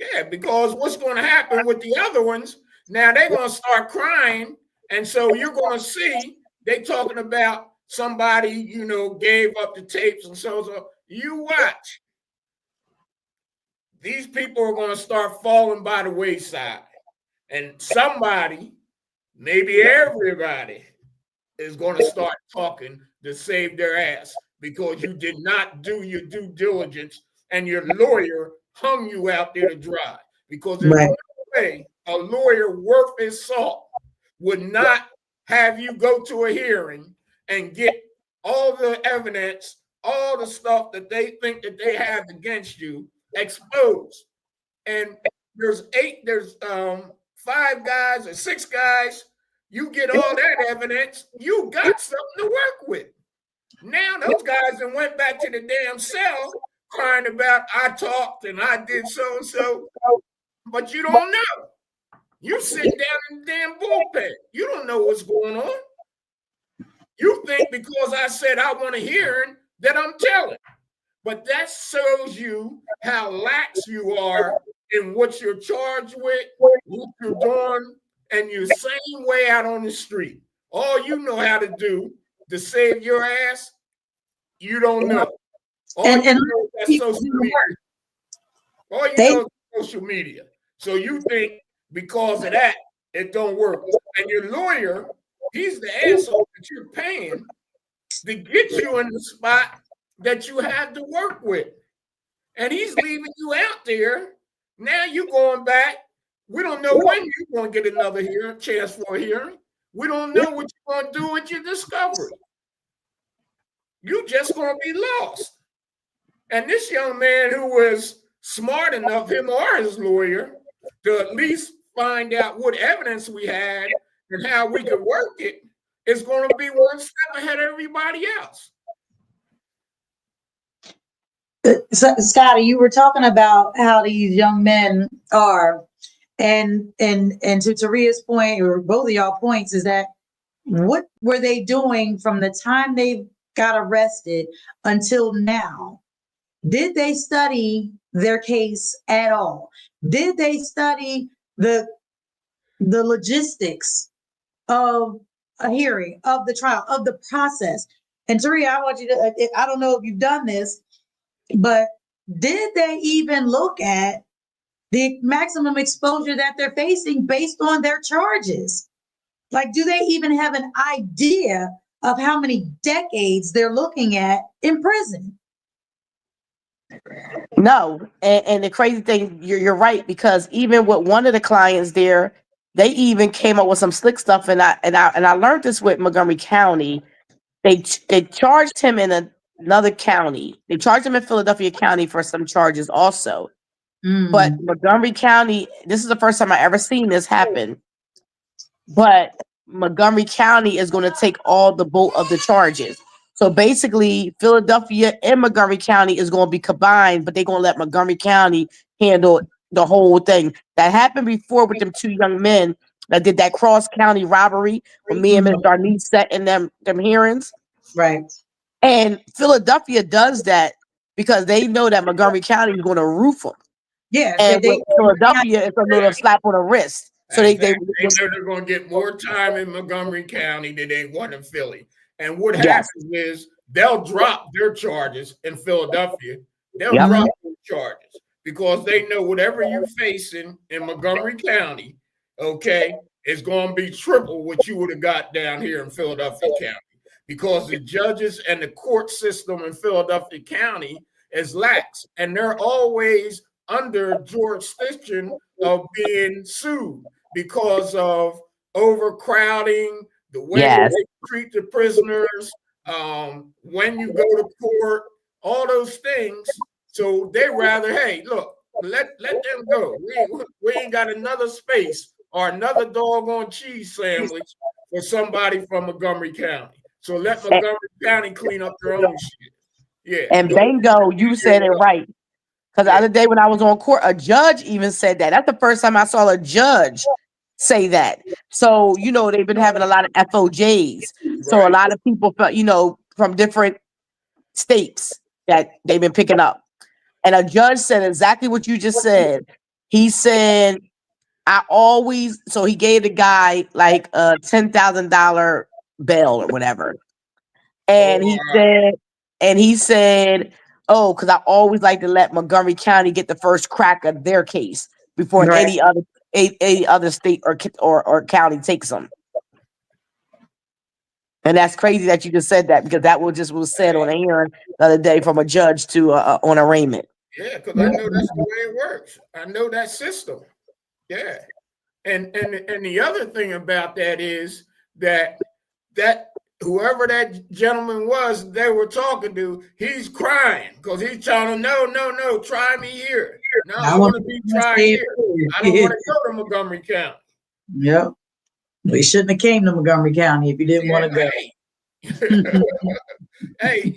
Yeah, because what's going to happen with the other ones? Now they're going to start crying, and so you're going to see they talking about somebody, you know, gave up the tapes and so. You watch. These people are going to start falling by the wayside, and somebody, maybe everybody, is going to start talking to save their ass because you did not do your due diligence and your lawyer hung you out there to dry. Because there's no way a lawyer worth his salt would not have you go to a hearing and get all the evidence, all the stuff that they think that they have against you exposed. And there's 5 guys or 6 guys. You get all that evidence, you got something to work with. Now those guys that went back to the damn cell crying about I talked and I did so and so, but you don't know. You sitting down in the damn bullpen. You don't know what's going on. You think because I said I want a hearing that I'm telling. But that shows you how lax you are in what you're charged with, what you're doing, and you're the same way out on the street. All you know how to do to save your ass, you don't know. All you know is social media. All you know is social media. So you think because of that, it don't work. And your lawyer, he's the asshole that you're paying to get you in the spot that you have to work with. And he's leaving you out there. Now you're going back. We don't know when you're going to get another chance for a hearing. We don't know what you're going to do with your discovery. You're just going to be lost. And this young man who was smart enough, him or his lawyer, to at least find out what evidence we had and how we could work it, is going to be one step ahead of everybody else.
So, Scotty, you were talking about how these young men are, and to Taria's point, or both of y'all points, is that what were they doing from the time they got arrested until now? Did they study their case at all? Did they study the logistics of a hearing, of the trial, of the process? And Taria, I want you to, I don't know if you've done this, but did they even look at the maximum exposure that they're facing based on their charges? Like, do they even have an idea of how many decades they're looking at in prison?
No, and the crazy thing, you're right, because even with one of the clients there, they even came up with some slick stuff, and I learned this with Montgomery County. They charged him in another county. They charged him in Philadelphia County for some charges also. But Montgomery County, this is the first time I ever seen this happen. But Montgomery County is going to take all the bulk of the charges. So basically, Philadelphia and Montgomery County is going to be combined, but they're going to let Montgomery County handle the whole thing. That happened before with them 2 young men that did that cross-county robbery when me and Ms. Darnese sat in them hearings.
Right.
And Philadelphia does that because they know that Montgomery County is going to roof them.
Yeah.
And Philadelphia is a little slap on the wrist. So they
know they're going to get more time in Montgomery County than they want in Philly. And what happens is they'll drop their charges in Philadelphia. They'll drop their charges because they know whatever you're facing in Montgomery County, okay, is going to be triple what you would have got down here in Philadelphia County, because the judges and the court system in Philadelphia County is lax, and they're always under jurisdiction of being sued because of overcrowding, the way they treat the prisoners, when you go to court, all those things. So they rather, hey, look, let them go. We ain't got another space or another doggone cheese sandwich for somebody from Montgomery County. So let Montgomery County clean up their own shit. Yeah.
And bingo, you said it right. Because the other day when I was on court, a judge even said that. That's the first time I saw a judge say that. So, they've been having a lot of FOJs. So a
Right.
lot of people, from different states that they've been picking up. And a judge said exactly what you just said. He said, so he gave the guy like a $10,000 bail or whatever. And he said, oh, because I always like to let Montgomery County get the first crack of their case before
Right.
any other state or county takes them. And that's crazy that you just said that, because that was said on a hearing the other day from a judge to on arraignment.
Yeah, because I know that's the way it works. I know that system. Yeah. And the other thing about that is that whoever that gentleman was they were talking to, he's crying because he's telling them, no, try me here. No, I want to be tried here. I don't want to go to Montgomery County.
Yep. We shouldn't have came to Montgomery County if you didn't want to go.
Hey,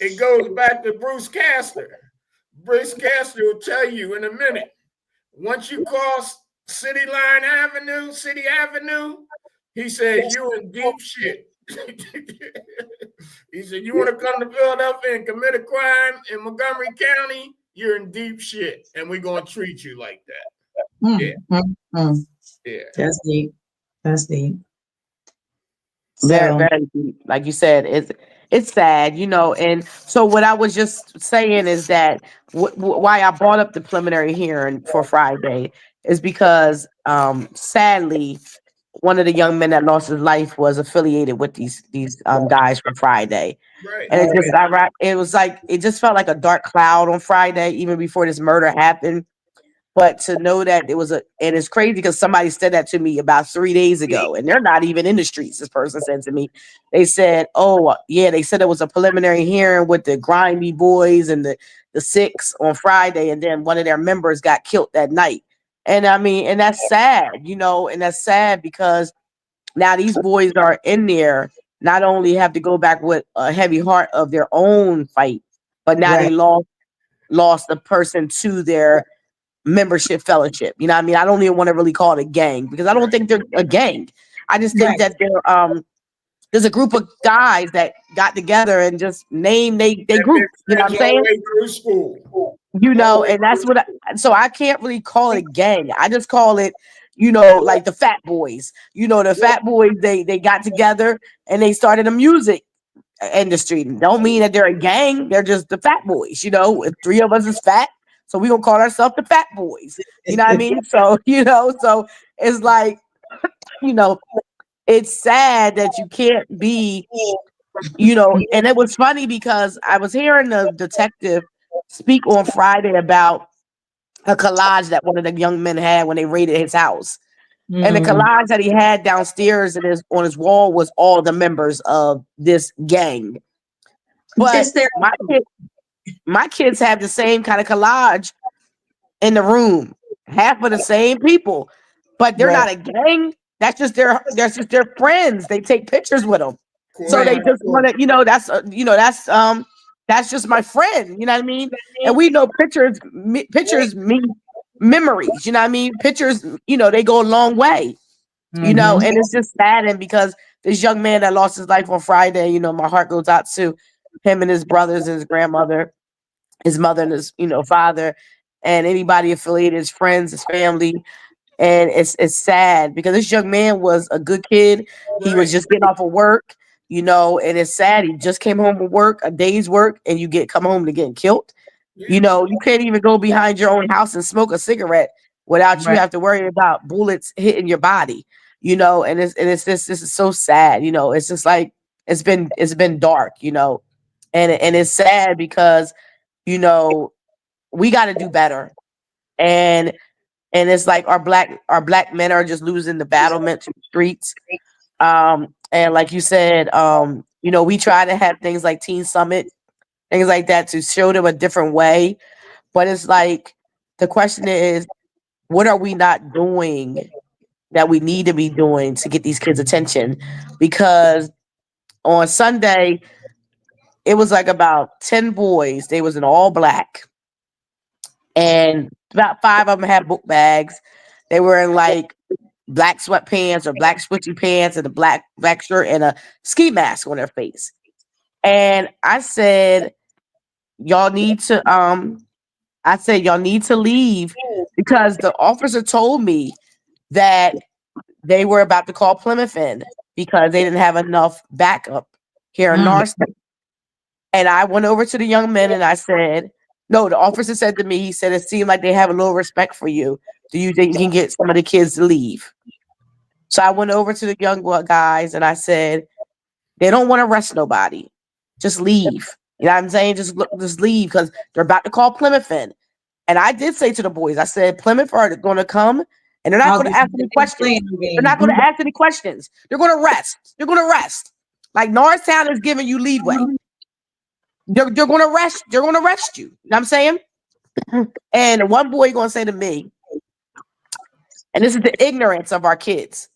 it goes back to Bruce Castor. Bruce Castor will tell you in a minute. Once you cross City Avenue, he says you're in deep shit. He said, you want to come to Philadelphia and commit a crime in Montgomery County, you're in deep shit, and we're going to treat you like that. Yeah.
That's deep.
Very, very deep. Like you said, it's sad, and so what I was just saying is that why I brought up the preliminary hearing for Friday is because sadly one of the young men that lost his life was affiliated with these guys from Friday.
Right.
And it just felt like a dark cloud on Friday, even before this murder happened. But to know that and it's crazy because somebody said that to me about 3 days ago, and they're not even in the streets. This person said to me, they said, oh yeah, they said it was a preliminary hearing with the grimy boys and the six on Friday, and then one of their members got killed that night. And I mean, and that's sad, and that's sad because now these boys are in there, not only have to go back with a heavy heart of their own fight, but now they lost the person to their membership fellowship. You know what I mean? I don't even want to really call it a gang because I don't think they're a gang. I just think that there's a group of guys that got together and just named they group. You know what I'm saying?
Through school.
And that's what so I can't really call it a gang. I just call it, like the Fat Boys. The Fat Boys, they got together and they started a music industry. Don't mean that they're a gang. They're just the Fat Boys. If three of us is fat, so we're going to call ourselves the Fat Boys. You know what I mean? So, so it's like, it's sad that you can't be, and it was funny because I was hearing the detective speak on Friday about a collage that one of the young men had when they raided his house. Mm-hmm. And the collage that he had downstairs on his wall was all the members of this gang. But my kids have the same kind of collage in the room, half of the same people, but they're not a gang. That's just their friends. They take pictures with them, so they just want to, that's just my friend. You know what I mean? And we know pictures mean memories. You know what I mean? Pictures, they go a long way. And it's just saddening because this young man that lost his life on Friday, my heart goes out to him and his brothers and his grandmother, his mother and his, father, and anybody affiliated, his friends, his family. And it's sad because this young man was a good kid. He was just getting off of work, and it's sad. He just came home from work, a day's work, and you come home to getting killed. You can't even go behind your own house and smoke a cigarette without you have to worry about bullets hitting your body. And it's just, this is so sad. It's just like it's been dark, and it's sad because we got to do better, and it's like our black men are just losing the battlement to the streets. And like you said, we try to have things like Teen Summit, things like that to show them a different way. But it's like the question is, what are we not doing that we need to be doing to get these kids' attention? Because on Sunday, it was like about 10 boys. They was in all black. And about 5 of them had book bags. They were in like black sweatpants or black switchy pants and a black shirt and a ski mask on their face. And I said, y'all need to leave because the officer told me that they were about to call Plymouth in because they didn't have enough backup here in Norristown. And I went over to the young men and I said, no, the officer said to me, he said, it seemed like they have a little respect for you. Do you think you can get some of the kids to leave? So I went over to the young guys and I said, they don't want to arrest nobody. Just leave. You know what I'm saying? Just leave because they're about to call Plymouth in. And I did say to the boys, I said, Plymouth are going to come and they're not going to ask any questions. They're not going to ask any questions. They're going to arrest. They're going to arrest. Like Norristown is giving you leadway. They're going to arrest. They're going to arrest you. You know what I'm saying? And one boy going to say to me, and this is the ignorance of our kids.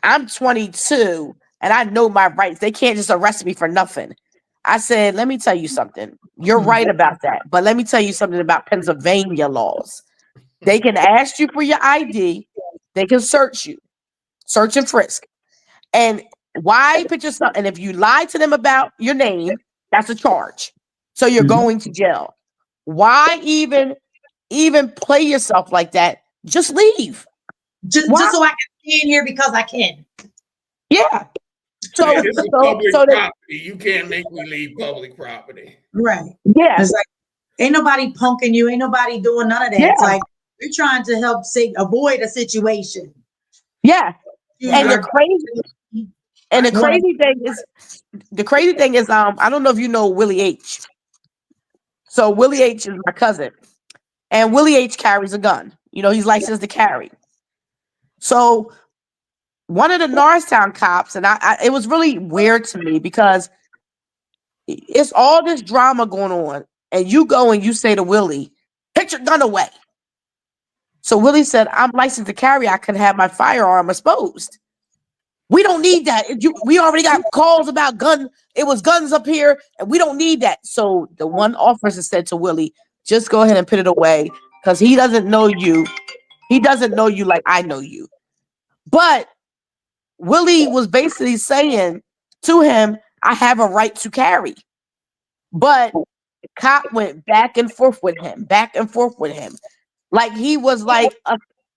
I'm 22 and I know my rights. They can't just arrest me for nothing. I said, let me tell you something. You're right about that. But let me tell you something about Pennsylvania laws. They can ask you for your ID. They can search you. Search and frisk. And why put yourself? And if you lie to them about your name, that's a charge. So you're going to jail. Why even play yourself like that? Just leave.
Just so I can be in here because I can.
Yeah. So,
this is public property. You can't make me leave public property.
Right.
Yeah.
It's like, ain't nobody punking you. Ain't nobody doing none of that.
Yeah.
It's like, we're trying to help avoid a situation.
Yeah. And the crazy thing is, I don't know if you know Willie H. So Willie H is my cousin. And Willie H carries a gun. You know, he's licensed to carry. So one of the Norristown cops, and it was really weird to me because it's all this drama going on. And you go and you say to Willie, put your gun away. So Willie said, I'm licensed to carry. I can have my firearm exposed. We don't need that. We already got calls about gun. It was guns up here, and we don't need that. So the one officer said to Willie, just go ahead and put it away because he doesn't know you. He doesn't know you like I know you. But Willie was basically saying to him, I have a right to carry. But the cop went back and forth with him. Like he was like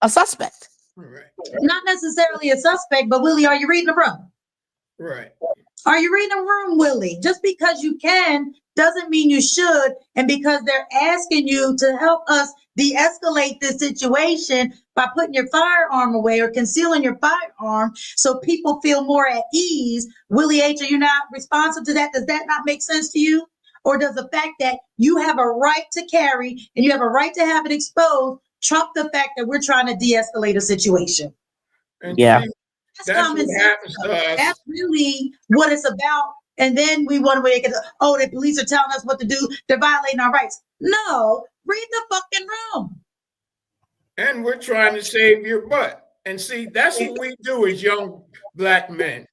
a suspect.
Right.
Not necessarily a suspect, but Willie, are you reading the room?
Right.
Are you reading the room, Willie? Just because you can doesn't mean you should. And because they're asking you to help us de-escalate this situation by putting your firearm away or concealing your firearm so people feel more at ease, Willie H., are you not responsive to that? Does that not make sense to you? Or does the fact that you have a right to carry and you have a right to have it exposed trump the fact that we're trying to de-escalate a situation?
And
yeah.
see, that's what happens to us.
That's really what it's about. And then we want to make it, oh, the police are telling us what to do. They're violating our rights. No, read the fucking room.
And we're trying to save your butt. And see, that's what we do as young black men.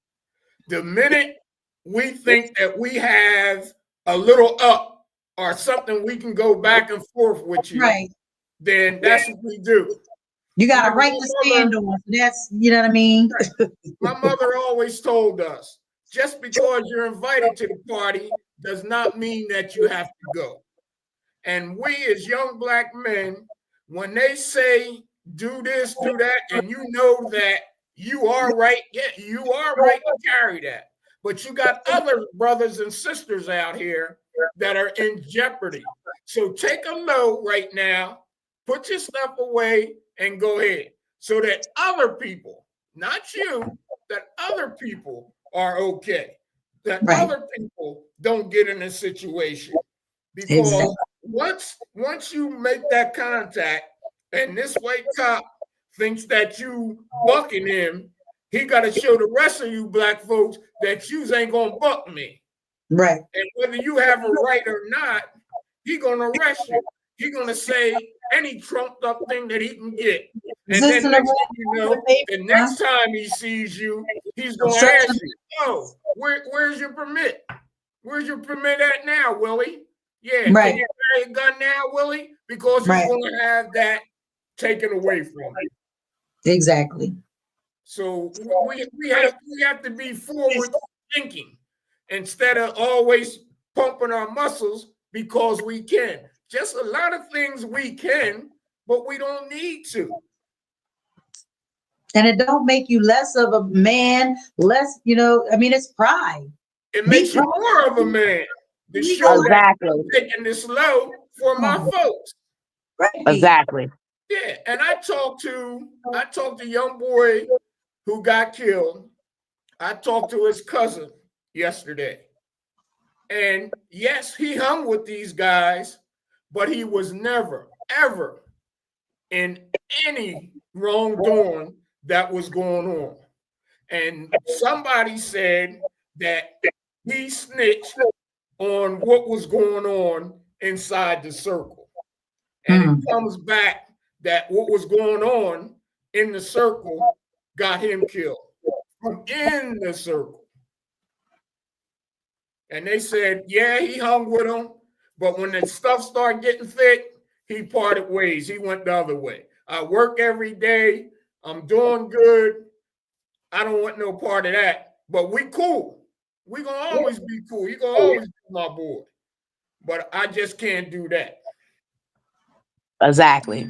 The minute we think that we have a little up or something we can go back and forth with you,
right,
then that's what we do.
You got a right to stand on. That's, you know what I mean?
My mother always told us, just because you're invited to the party does not mean that you have to go. And we as young black men, when they say do this, do that, and you know that you are right, yeah, you are right to carry that. But you got other brothers and sisters out here that are in jeopardy. So take a note right now, put your stuff away, and go ahead so that other people, not you, that other people are okay, that other people don't get in a situation. Because once you make that contact and this white cop thinks that you bucking him, he got to show the rest of you black folks that you ain't going to buck me.
Right.
And whether you have a right or not, he going to arrest you. He going to say any trumped up thing that he can get. And then next thing you know, the next time he sees you, he's going to ask you, oh, where's your permit? Where's your permit at now, Willie? Yeah,
Right.
can you carry a gun now, Willie? Because you're
Right.
going to have that taken away from you.
Exactly.
So we have to be forward thinking instead of always pumping our muscles because we can. Just a lot of things we can, but we don't need to.
And it don't make you less of a man, less, I mean, it's pride.
It makes you more of a man to show that I'm taking this low for my folks.
Right.
Exactly.
Yeah, and I talked to a young boy who got killed. I talked to his cousin yesterday. And yes, he hung with these guys, but he was never, ever in any wrongdoing that was going on. And somebody said that he snitched on what was going on inside the circle. And it comes back that what was going on in the circle got him killed from in the circle. And they said, yeah, he hung with him, but when the stuff started getting thick, he parted ways. He went the other way. I work every day. I'm doing good. I don't want no part of that. But we cool. We gonna always be cool. You gonna always be my boy. But I just can't do that.
Exactly.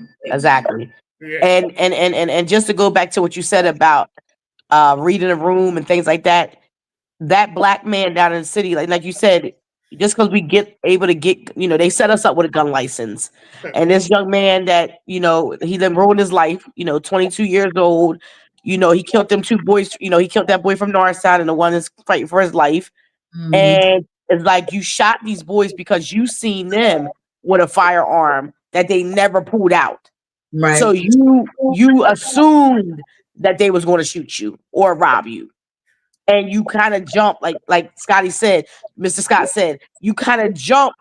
Yeah.
And just to go back to what you said about reading a room and things like that, that black man down in the city, like you said, just because we get able to get, they set us up with a gun license. And this young man that, he then ruined his life, 22 years old, he killed them two boys, he killed that boy from Northside and the one that's fighting for his life. And it's like you shot these boys because you seen them with a firearm that they never pulled out.
Right.
So you assumed that they was going to shoot you or rob you. And you kind of jump, like Scotty said, Mr. Scott said, you kind of jumped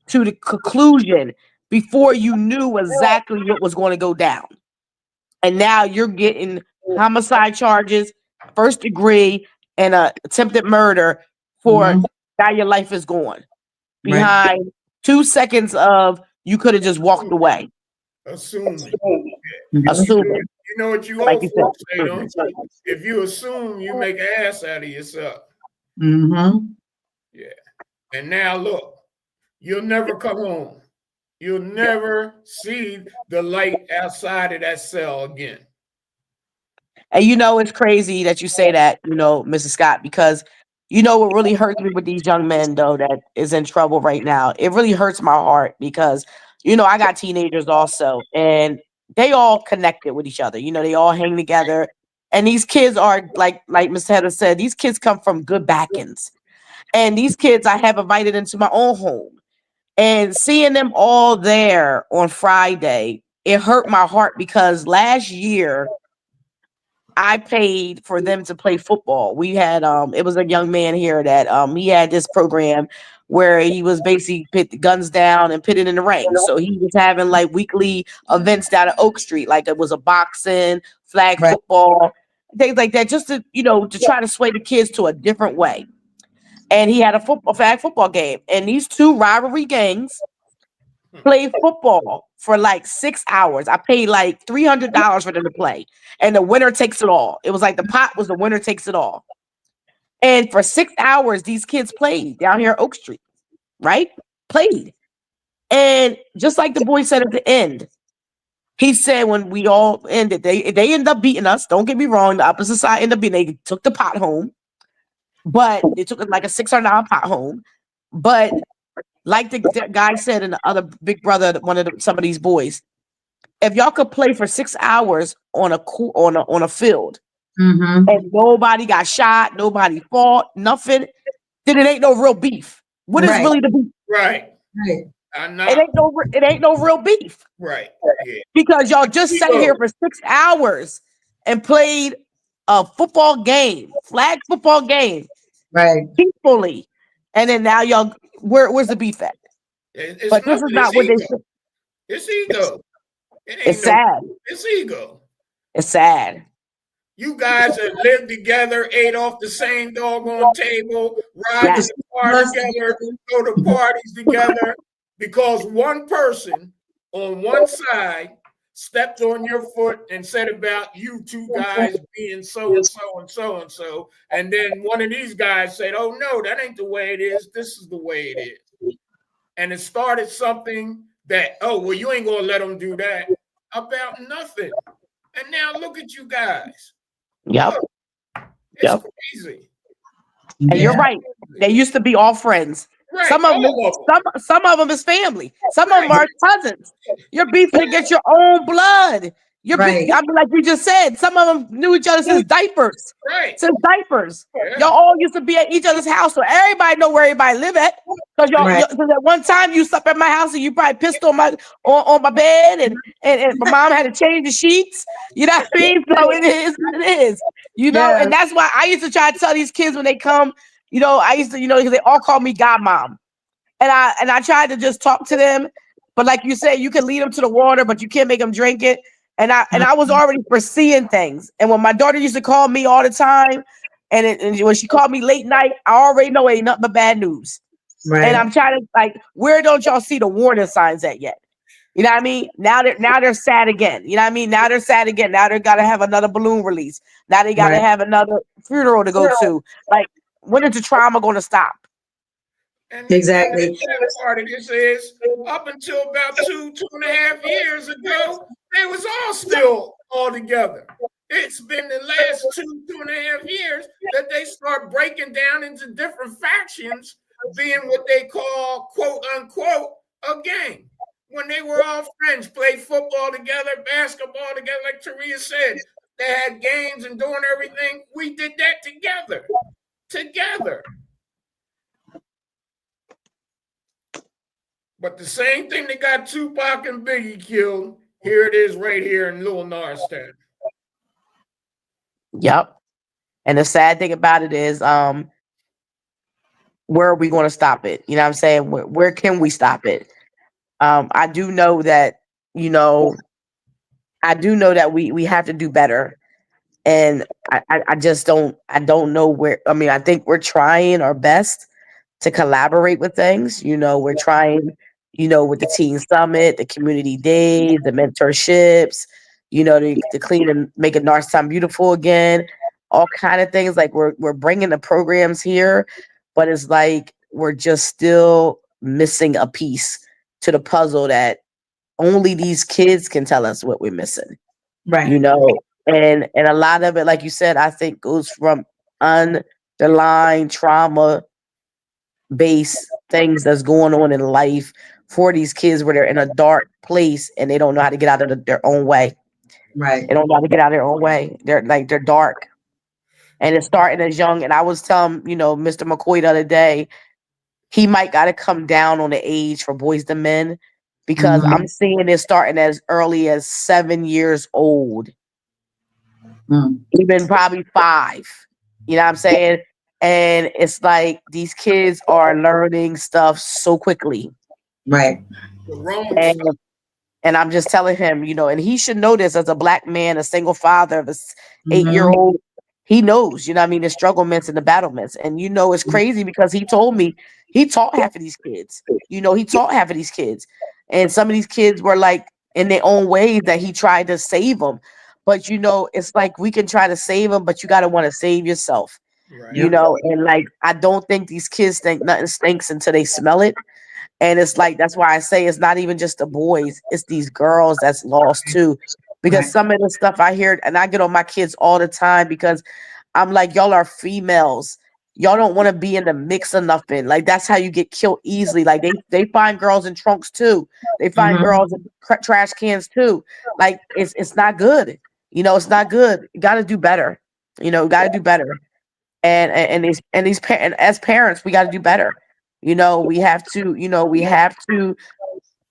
to the conclusion before you knew exactly what was going to go down. And now you're getting homicide charges, first degree, and attempted murder for now your life is gone. Behind 2 seconds of you could have just walked away.
Assuming.
Assuming.
You know what you
Like
all
you
folks
said.
say, don't you? If you assume, you make an ass out of yourself. Yeah. And now look, you'll never come home. You'll never see the light outside of that cell again.
And it's crazy that you say that, Mrs. Scott, because what really hurts me with these young men, though, that is in trouble right now. It really hurts my heart because, I got teenagers also, and they all connected with each other. They all hang together. And these kids are, like Miss Heather said, these kids come from good backings. And these kids I have invited into my own home. And seeing them all there on Friday, it hurt my heart because last year, I paid for them to play football. We had it was a young man here that he had this program where he was basically put the guns down and put it in the ring. So he was having like weekly events down at Oak Street, like it was a boxing, flag football, things like that, just to to try to sway the kids to a different way. And he had a flag football game, and these two rivalry gangs played football for like 6 hours. I paid like $300 for them to play, and the winner takes it all. It was like the pot was the winner takes it all. And for 6 hours, these kids played down here at Oak Street, right? Played. And just like the boy said at the end, he said when we all ended, they ended up beating us. Don't get me wrong. The opposite side ended up beating. They took the pot home, but they took like a $600 pot home. But like the guy said, and the other big brother, some of these boys, if y'all could play for 6 hours on a field, and nobody got shot, nobody fought, nothing, then it ain't no real beef. What is really the beef?
Right. I know.
It ain't no real beef.
Right. Yeah.
Because y'all just sat here for 6 hours and played a football game, flag football game, peacefully, and then now y'all, where's the beef at? But this is not what they said.
It's ego.
It's sad.
It's ego.
It's sad.
You guys have lived together, ate off the same doggone table, ride to the car together, go to parties together, because one person on one side stepped on your foot and said about you two guys being so and so and so and so. And then one of these guys said, oh, no, that ain't the way it is. This is the way it is. And it started something that, oh, well, you ain't going to let them do that about nothing. And now look at you guys.
Yep.
Look, it's crazy.
And you're right. They used to be all friends.
Right.
Some of them is family. Some of them are cousins. You're beefing against your own blood. I mean, like you just said, some of them knew each other since diapers.
Right.
Since diapers. Yeah. Y'all all used to be at each other's house, so everybody know where everybody live at. Because at one time you slept at my house and you probably pissed on my bed, and my mom had to change the sheets. You know what I mean? So it is what it is. You know, and that's why I used to try to tell these kids when they come, you know, I used to, you know, because they all call me godmom. And I tried to just talk to them, but like you said, you can lead them to the water, but you can't make them drink it. And I was already foreseeing things. And when my daughter used to call me all the time, and when she called me late night, I already know it ain't nothing but bad news. Right. And I'm trying to, like, where don't y'all see the warning signs at yet? You know what I mean? Now they're sad again. You know what I mean? Now they're sad again. Now they gotta have another balloon release. Now they gotta have another funeral to go to. Like, when is the trauma gonna stop?
And exactly. The part of this is up until about 2.5 years ago, they was all still all together. It's been the last 2.5 years that they start breaking down into different factions, being what they call, quote unquote, a gang. When they were all friends, played football together, basketball together, like Taria said, they had games and doing everything. We did that together. But the same thing that got Tupac and Biggie killed, here it is right here in Little Norristown.
Yep. And the sad thing about it is, where are we going to stop it? You know what I'm saying? Where can we stop it? I do know that, you know, we have to do better. And I just don't know where. I mean, I think we're trying our best to collaborate with things. You know, we're trying, you know, with the teen summit, the community days, the mentorships, you know, to clean and make Norristown beautiful again, all kind of things. Like we're bringing the programs here, but it's like we're just still missing a piece to the puzzle that only these kids can tell us what we're missing. Right. You know, and a lot of it, like you said, I think goes from underlying trauma based things that's going on in life for these kids where they're in a dark place and they don't know how to get out of their own way. Right. They don't know how to get out of their own way. They're dark. And it's starting as young. And I was telling, you know, Mr. McCoy the other day, he might got to come down on the age for boys to men, because I'm seeing it starting as early as 7 years old, even probably 5. You know what I'm saying? And it's like these kids are learning stuff so quickly. Right. And I'm just telling him, you know, and he should know this as a Black man, a single father of a 8-year-old. He knows, you know what I mean, the strugglements and the battlements. And, you know, it's crazy because he told me he taught half of these kids. You know, he taught half of these kids. And some of these kids were like in their own ways that he tried to save them. But, you know, it's like we can try to save them, but you got to want to save yourself. Right. You know, and like, I don't think these kids think nothing stinks until they smell it. And it's like, that's why I say it's not even just the boys, it's these girls that's lost too. Because some of the stuff I hear, and I get on my kids all the time because I'm like, y'all are females. Y'all don't want to be in the mix of nothing. Like, that's how you get killed easily. Like, they find girls in trunks too. They find girls in trash cans too. Like, it's not good. You know, it's not good. You got to do better. You know, got to do better. And these parents, as parents, we got to do better. You know, we have to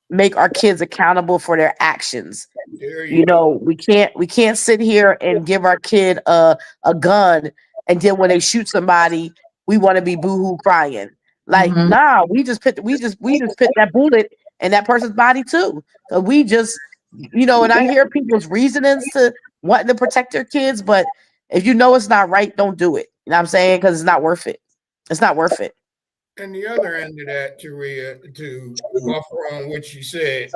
make our kids accountable for their actions. You know, we can't sit here and give our kid a gun, and then when they shoot somebody, we want to be boohoo crying. Like, nah, we just put that bullet in that person's body too. So we just, you know, and I hear people's reasonings to wanting to protect their kids, but If you know it's not right, don't do it. You know what I'm saying? Because it's not worth it. It's not worth it.
And the other end of that, Taria, to buffer on what you said,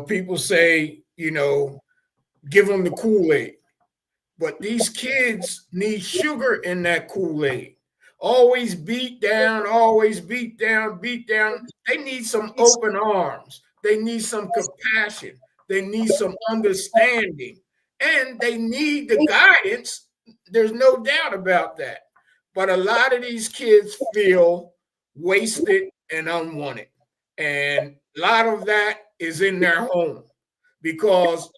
people say, give them the Kool-Aid. But these kids need sugar in that Kool-Aid. Always beat down, beat down. They need some open arms. They need some compassion. They need some understanding. And they need the guidance. There's no doubt about that. But a lot of these kids feel wasted and unwanted. And a lot of that is in their home because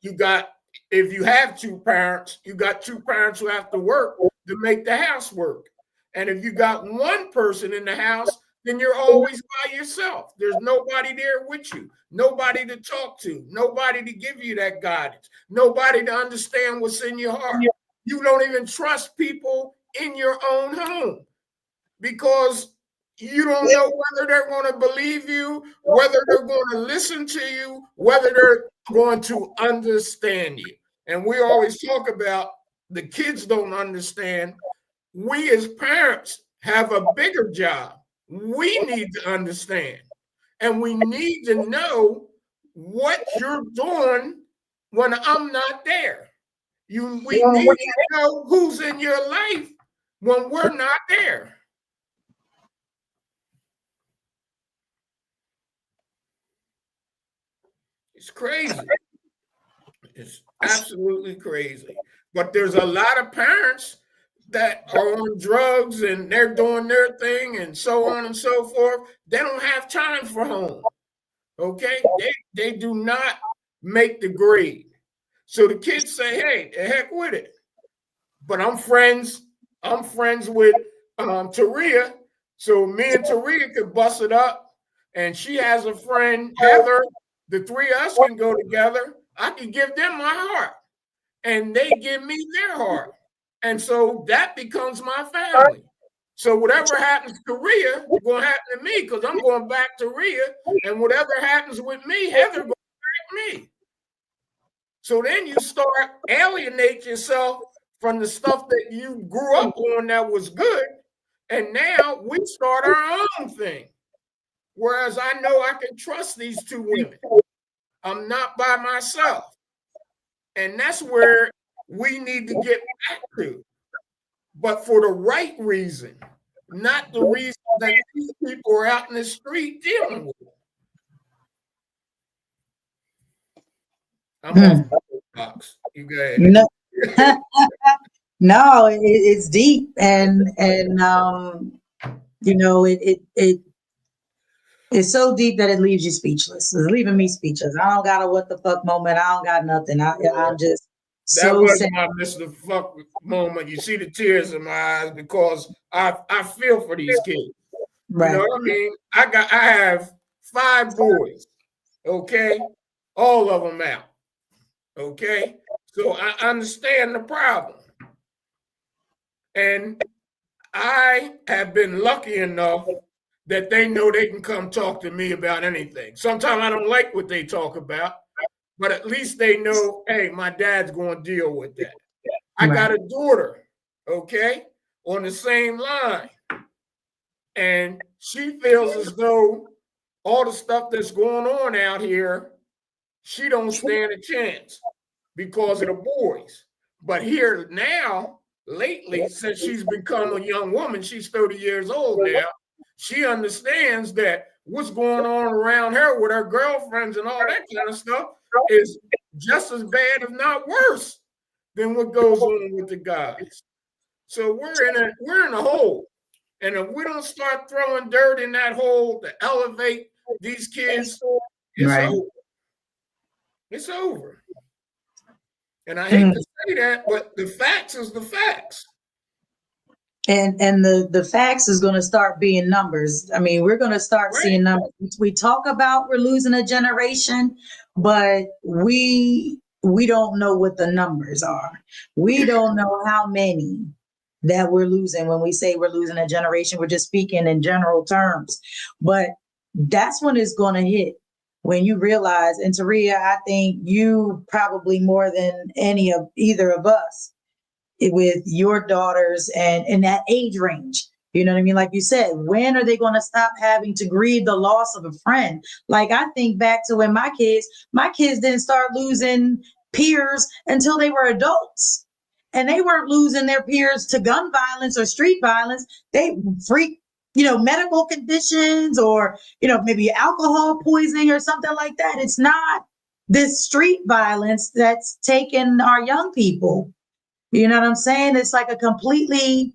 if you have two parents, you got two parents who have to work to make the house work. And if you got one person in the house, then you're always by yourself. There's nobody there with you, nobody to talk to, nobody to give you that guidance, nobody to understand what's in your heart. You don't even trust people in your own home because you don't know whether they're going to believe you, whether they're going to listen to you, whether they're going to understand you. And we always talk about the kids don't understand. We as parents have a bigger job. We need to understand. And we need to know what you're doing when I'm not there. We need to know who's in your life when we're not there. It's crazy. It's absolutely crazy. But there's a lot of parents that are on drugs and they're doing their thing and so on and so forth. They don't have time for home. Okay? They do not make the grade. So the kids say, hey, the heck with it. But I'm friends with Taria. So me and Taria could bust it up. And she has a friend, Heather. The three of us can go together. I can give them my heart. And they give me their heart. And so that becomes my family. So whatever happens to Taria is going to happen to me because I'm going back to Taria. And whatever happens with me, Heather goes back to me. So then you start alienate yourself from the stuff that you grew up on that was good. And now we start our own thing. Whereas I know I can trust these two women. I'm not by myself. And that's where we need to get back to. But for the right reason, not the reason that these people are out in the street dealing with. I'm off the box. You go ahead.
No, no, it's deep, and it's so deep that it leaves you speechless. It's leaving me speechless. I don't got a what the fuck moment. I don't got nothing. I'm just
that
so
was
sad.
my Mr. Fuck moment. You see the tears in my eyes because I feel for these kids.
Right.
You know what I mean? I have 5 boys. Okay, all of them out. Okay, so I understand the problem, and I have been lucky enough that they know they can come talk to me about anything. Sometimes I don't like what they talk about, but at least they know, hey, my dad's going to deal with that. I got a daughter, okay, on the same line, and she feels as though all the stuff that's going on out here, she don't stand a chance because of the boys. But here now, lately, since she's become a young woman, she's 30 years old now, she understands that what's going on around her with her girlfriends and all that kind of stuff is just as bad, if not worse, than what goes on with the guys. So we're in a hole. And if we don't start throwing dirt in that hole to elevate these kids, it's over. It's over. And I hate to say that, but the facts is the facts.
And the facts is going to start being numbers. I mean, we're going to start seeing numbers. We talk about we're losing a generation, but we don't know what the numbers are. We don't know how many that we're losing. When we say we're losing a generation, we're just speaking in general terms. But that's when it's going to hit. When you realize, and Taria, I think you probably more than either of us, with your daughters and in that age range? You know what I mean? Like you said, when are they going to stop having to grieve the loss of a friend? Like I think back to when my kids didn't start losing peers until they were adults. And they weren't losing their peers to gun violence or street violence. They medical conditions or, maybe alcohol poisoning or something like that. It's not this street violence that's taken our young people. You know what I'm saying? It's like a completely,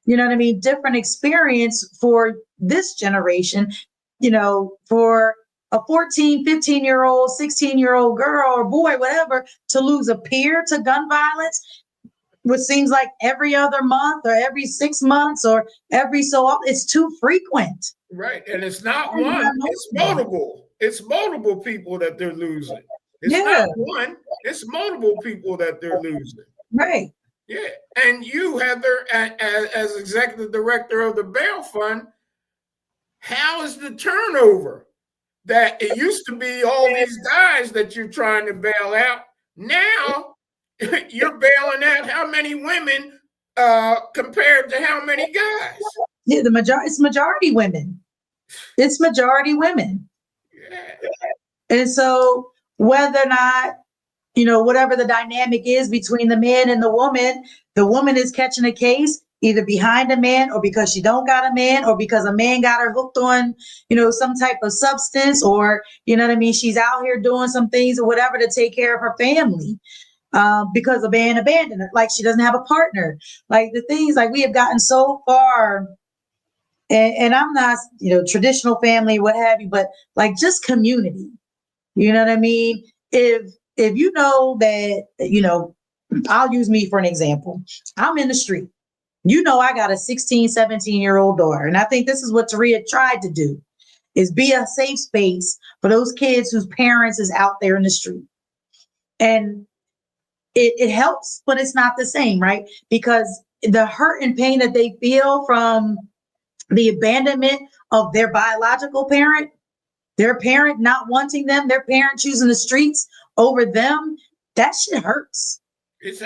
different experience for this generation, for a 14, 15-year-old, 16-year-old girl or boy, whatever, to lose a peer to gun violence, which seems like every other month or every 6 months or every so often. It's too frequent.
Right. And it's not one, it's multiple. It's multiple people that they're losing. It's not one, it's multiple people that they're losing.
Right.
Yeah. And you, Heather, as executive director of the bail fund, how is the turnover? That it used to be all these guys that you're trying to bail out. Now you're bailing out how many women compared to how many guys?
Yeah, it's majority women. It's majority women.
Yeah.
And so whether or not, whatever the dynamic is between the man and the woman is catching a case either behind a man or because she don't got a man or because a man got her hooked on, some type of substance or, she's out here doing some things or whatever to take care of her family. Because a man abandoned her, like she doesn't have a partner, like the things like we have gotten so far. And I'm not, traditional family, what have you, but like just community. You know what I mean? If you know that, I'll use me for an example. I'm in the street. I got a 16, 17-year-old daughter. And I think this is what Taria tried to do, is be a safe space for those kids whose parents is out there in the street. And it helps, but it's not the same, right? Because the hurt and pain that they feel from the abandonment of their biological parent, their parent not wanting them, their parent choosing the streets over them, that shit hurts.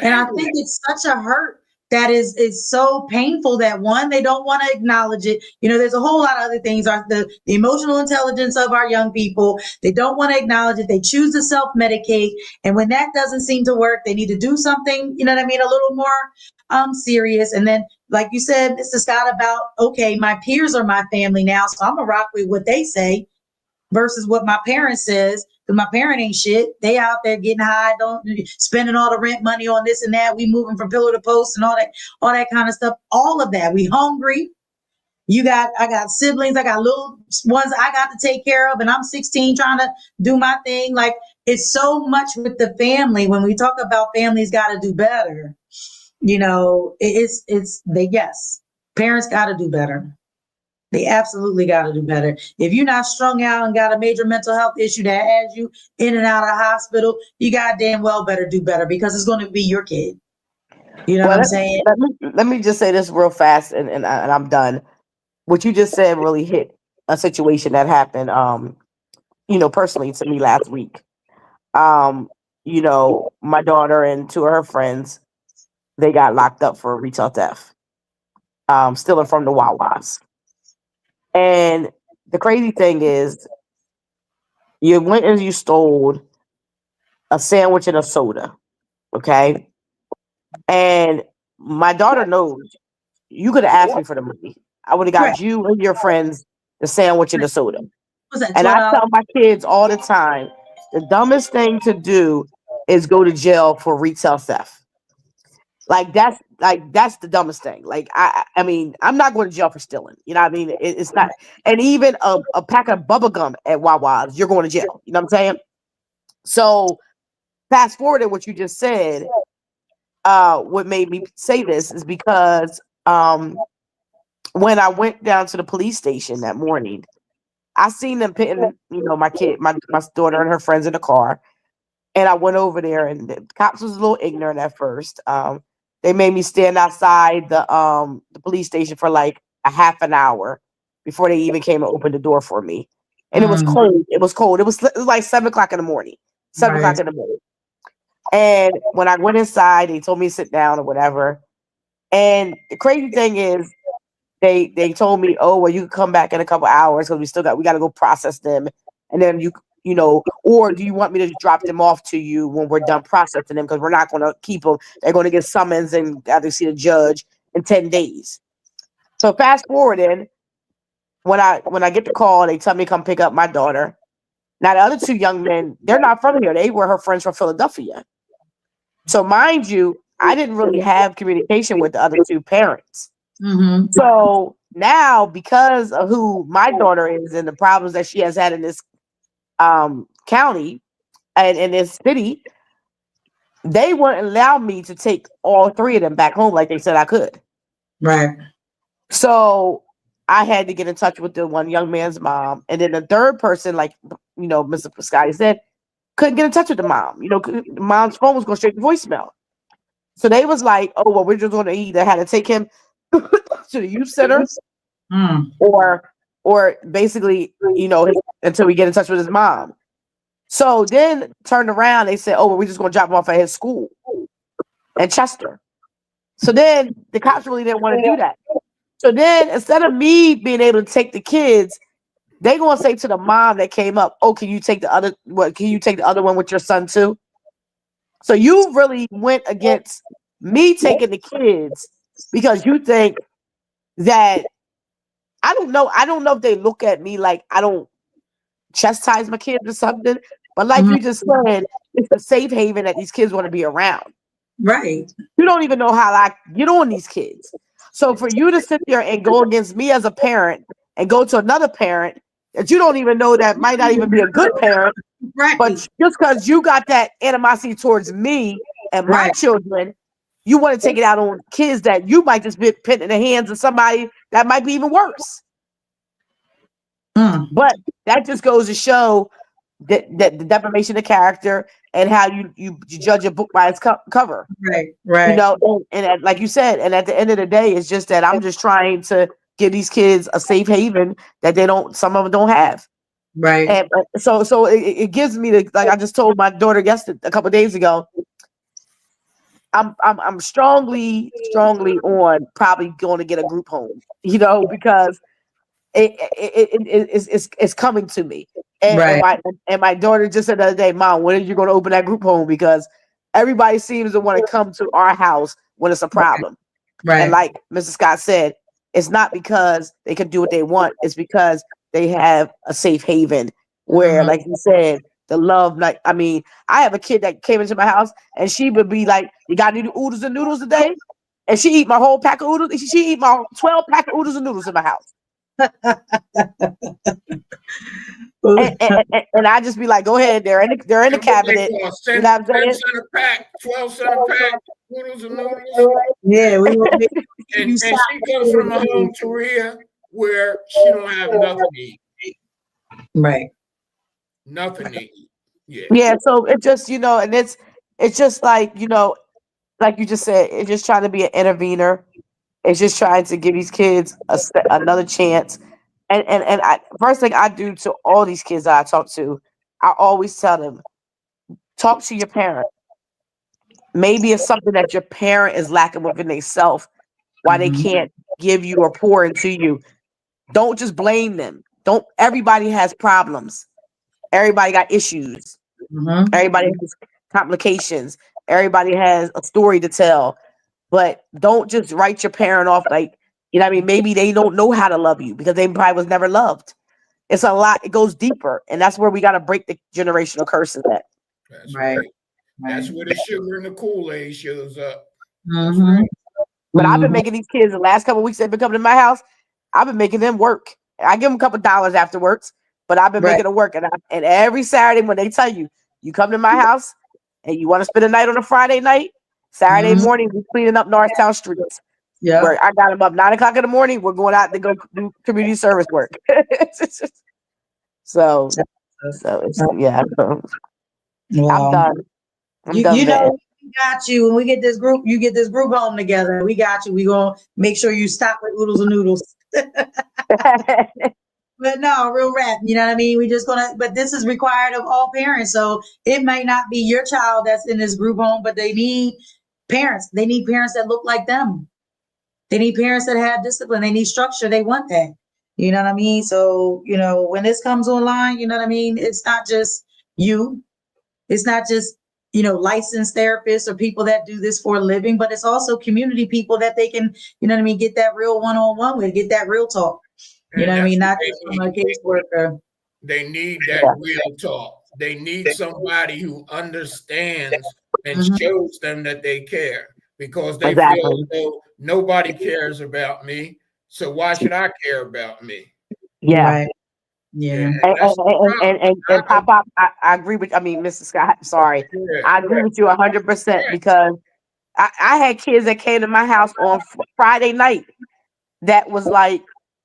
And I think it's such a hurt that is so painful that one, they don't want to acknowledge it. There's a whole lot of other things. The emotional intelligence of our young people, they don't want to acknowledge it. They choose to self-medicate. And when that doesn't seem to work, they need to do something, a little more serious. And then, like you said, Mr. Scott, about, okay, my peers are my family now, so I'm going to rock with what they say versus what my parent says. Because my parent ain't shit. They out there getting high, spending all the rent money on this and that. We moving from pillar to post and all that kind of stuff. All of that. We hungry. I got siblings. I got little ones I got to take care of. And I'm 16 trying to do my thing. Like, it's so much with the family. When we talk about families got to do better, parents got to do better. They absolutely got to do better. If you're not strung out and got a major mental health issue that has you in and out of hospital, you goddamn well better do better, because it's going to be your kid. You know what I'm saying?
Let me just say this real fast, and I'm done. What you just said really hit a situation that happened, personally to me last week. My daughter and two of her friends, they got locked up for retail theft, stealing from the Wawas. And the crazy thing is, you went and you stole a sandwich and a soda, okay? And my daughter knows you could have asked me for the money. I would have got you and your friends the sandwich and the soda. And I tell my kids all the time, the dumbest thing to do is go to jail for retail theft. That's the dumbest thing. I mean, I'm not going to jail for stealing. You know what I mean? It's not. And even a pack of bubble gum at Wawa's, you're going to jail. You know what I'm saying? So fast forward to what you just said. What made me say this is because when I went down to the police station that morning, I seen them putting, my daughter and her friends in the car. And I went over there, and the cops was a little ignorant at first. They made me stand outside the police station for like a half an hour before they even came and opened the door for me. And it was cold. It was cold. It was like 7 o'clock in the morning. 7 o'clock in the morning. And when I went inside, they told me to sit down or whatever. And the crazy thing is, they told me, oh, well, you can come back in a couple hours because we got to go process them, and then you know, or do you want me to drop them off to you when we're done processing them, because we're not going to keep them. They're going to get summons and got to see the judge in 10 days. So fast forwarding, when I get the call, they tell me to come pick up my daughter. Now the other two young men, they're not from here. They were her friends from Philadelphia. So mind you, I didn't really have communication with the other two parents.
Mm-hmm.
So now, because of who my daughter is and the problems that she has had in this county and in this city, they wouldn't allow me to take all three of them back home like they said I could.
Right.
So I had to get in touch with the one young man's mom, and then the third person, like Mr. Scotty said, couldn't get in touch with the mom. The mom's phone was going straight to voicemail. So they was like, "Oh well, we're just going to either have to take him to the youth center, or basically, until we get in touch with his mom." So then turned around, they said, "Oh well, we're just going to drop him off at his school in Chester." So then the cops really didn't want to do that. So then instead of me being able to take the kids, they gonna say to the mom that came up, "Oh, can you take the other? Can you take the other one with your son too?" So you really went against me taking the kids because you think that I don't know if they look at me like I don't chastise my kids or something, but like you just said, it's a safe haven that these kids want to be around.
Right.
You don't even know how I get on these kids. So for you to sit there and go against me as a parent and go to another parent that you don't even know that might not even be a good parent,
Right.
but just because you got that animosity towards me and my children, you want to take it out on kids that you might just be put in the hands of somebody that might be even worse. But that just goes to show that the defamation of character and how you judge a book by its cover.
Right.
And like you said, and at the end of the day, it's just that I'm just trying to give these kids a safe haven that some of them don't have.
Right.
And so it gives me like I just told my daughter a couple of days ago, I'm strongly on probably going to get a group home, because it's coming to me. And my daughter just said the other day, "Mom, when are you going to open that group home? Because everybody seems to want to come to our house when it's a problem."
Right.
And like Mrs. Scott said, it's not because they can do what they want. It's because they have a safe haven where, like you said, the love. Like, I mean, I have a kid that came into my house and she would be like, "You got any oodles and noodles today?" And she eat my whole pack of oodles. She eat my 12 pack of oodles and noodles in my house. and I just be like, "Go ahead, they're in the cabinet." You know what I'm saying?
10-cent pack, 12-cent pack, noodles and noodles.
Yeah,
and she comes from a home, Taria, where she don't have nothing to eat.
Right.
Nothing to eat.
Yeah. So it just, and it's just like, like you just said, it's just trying to be an intervener. It's just trying to give these kids another chance. And first thing I do to all these kids that I talk to, I always tell them, talk to your parent. Maybe it's something that your parent is lacking within themselves, why they can't give you or pour into you. Don't just blame them. Everybody has problems. Everybody got issues. Everybody has complications. Everybody has a story to tell. But don't just write your parent off like, what I mean? Maybe they don't know how to love you because they probably was never loved. It's a lot. It goes deeper. And that's where we got to break the generational curses at.
That's right. That's where the sugar and the Kool-Aid shows up.
But I've been making these kids the last couple of weeks they've been coming to my house. I've been making them work. I give them a couple of dollars afterwards, but I've been making it work. And every Saturday when they tell you come to my house and you want to spend a night on a Friday night, Saturday morning, we're cleaning up Norristown streets. Yeah. Where I got them up 9 o'clock in the morning. We're going out to go do community service work. So it's, yeah. I'm done.
We got you. When we get this group, you get this group home together. We got you. We gonna make sure you stop with oodles and noodles. But no, real rap. You know what I mean? We just gonna, but this is required of all parents. So it may not be your child that's in this group home, but they need parents. They need parents that look like them. They need parents that have discipline. They need structure. They want that. You know what I mean? So, when this comes online, you know what I mean? It's not just you. It's not just, licensed therapists or people that do this for a living, but it's also community people that they can, get that real one-on-one with, get that real talk. You know what I mean? Not just from a caseworker.
They need that real talk. They need somebody who understands and shows them that they care, because they feel as though nobody cares about me. So why should I care about me?
Yeah.
Right. Yeah.
And Pop, I agree with, Mrs. Scott, sorry. I agree with you 100% because I had kids that came to my house on Friday night that was like,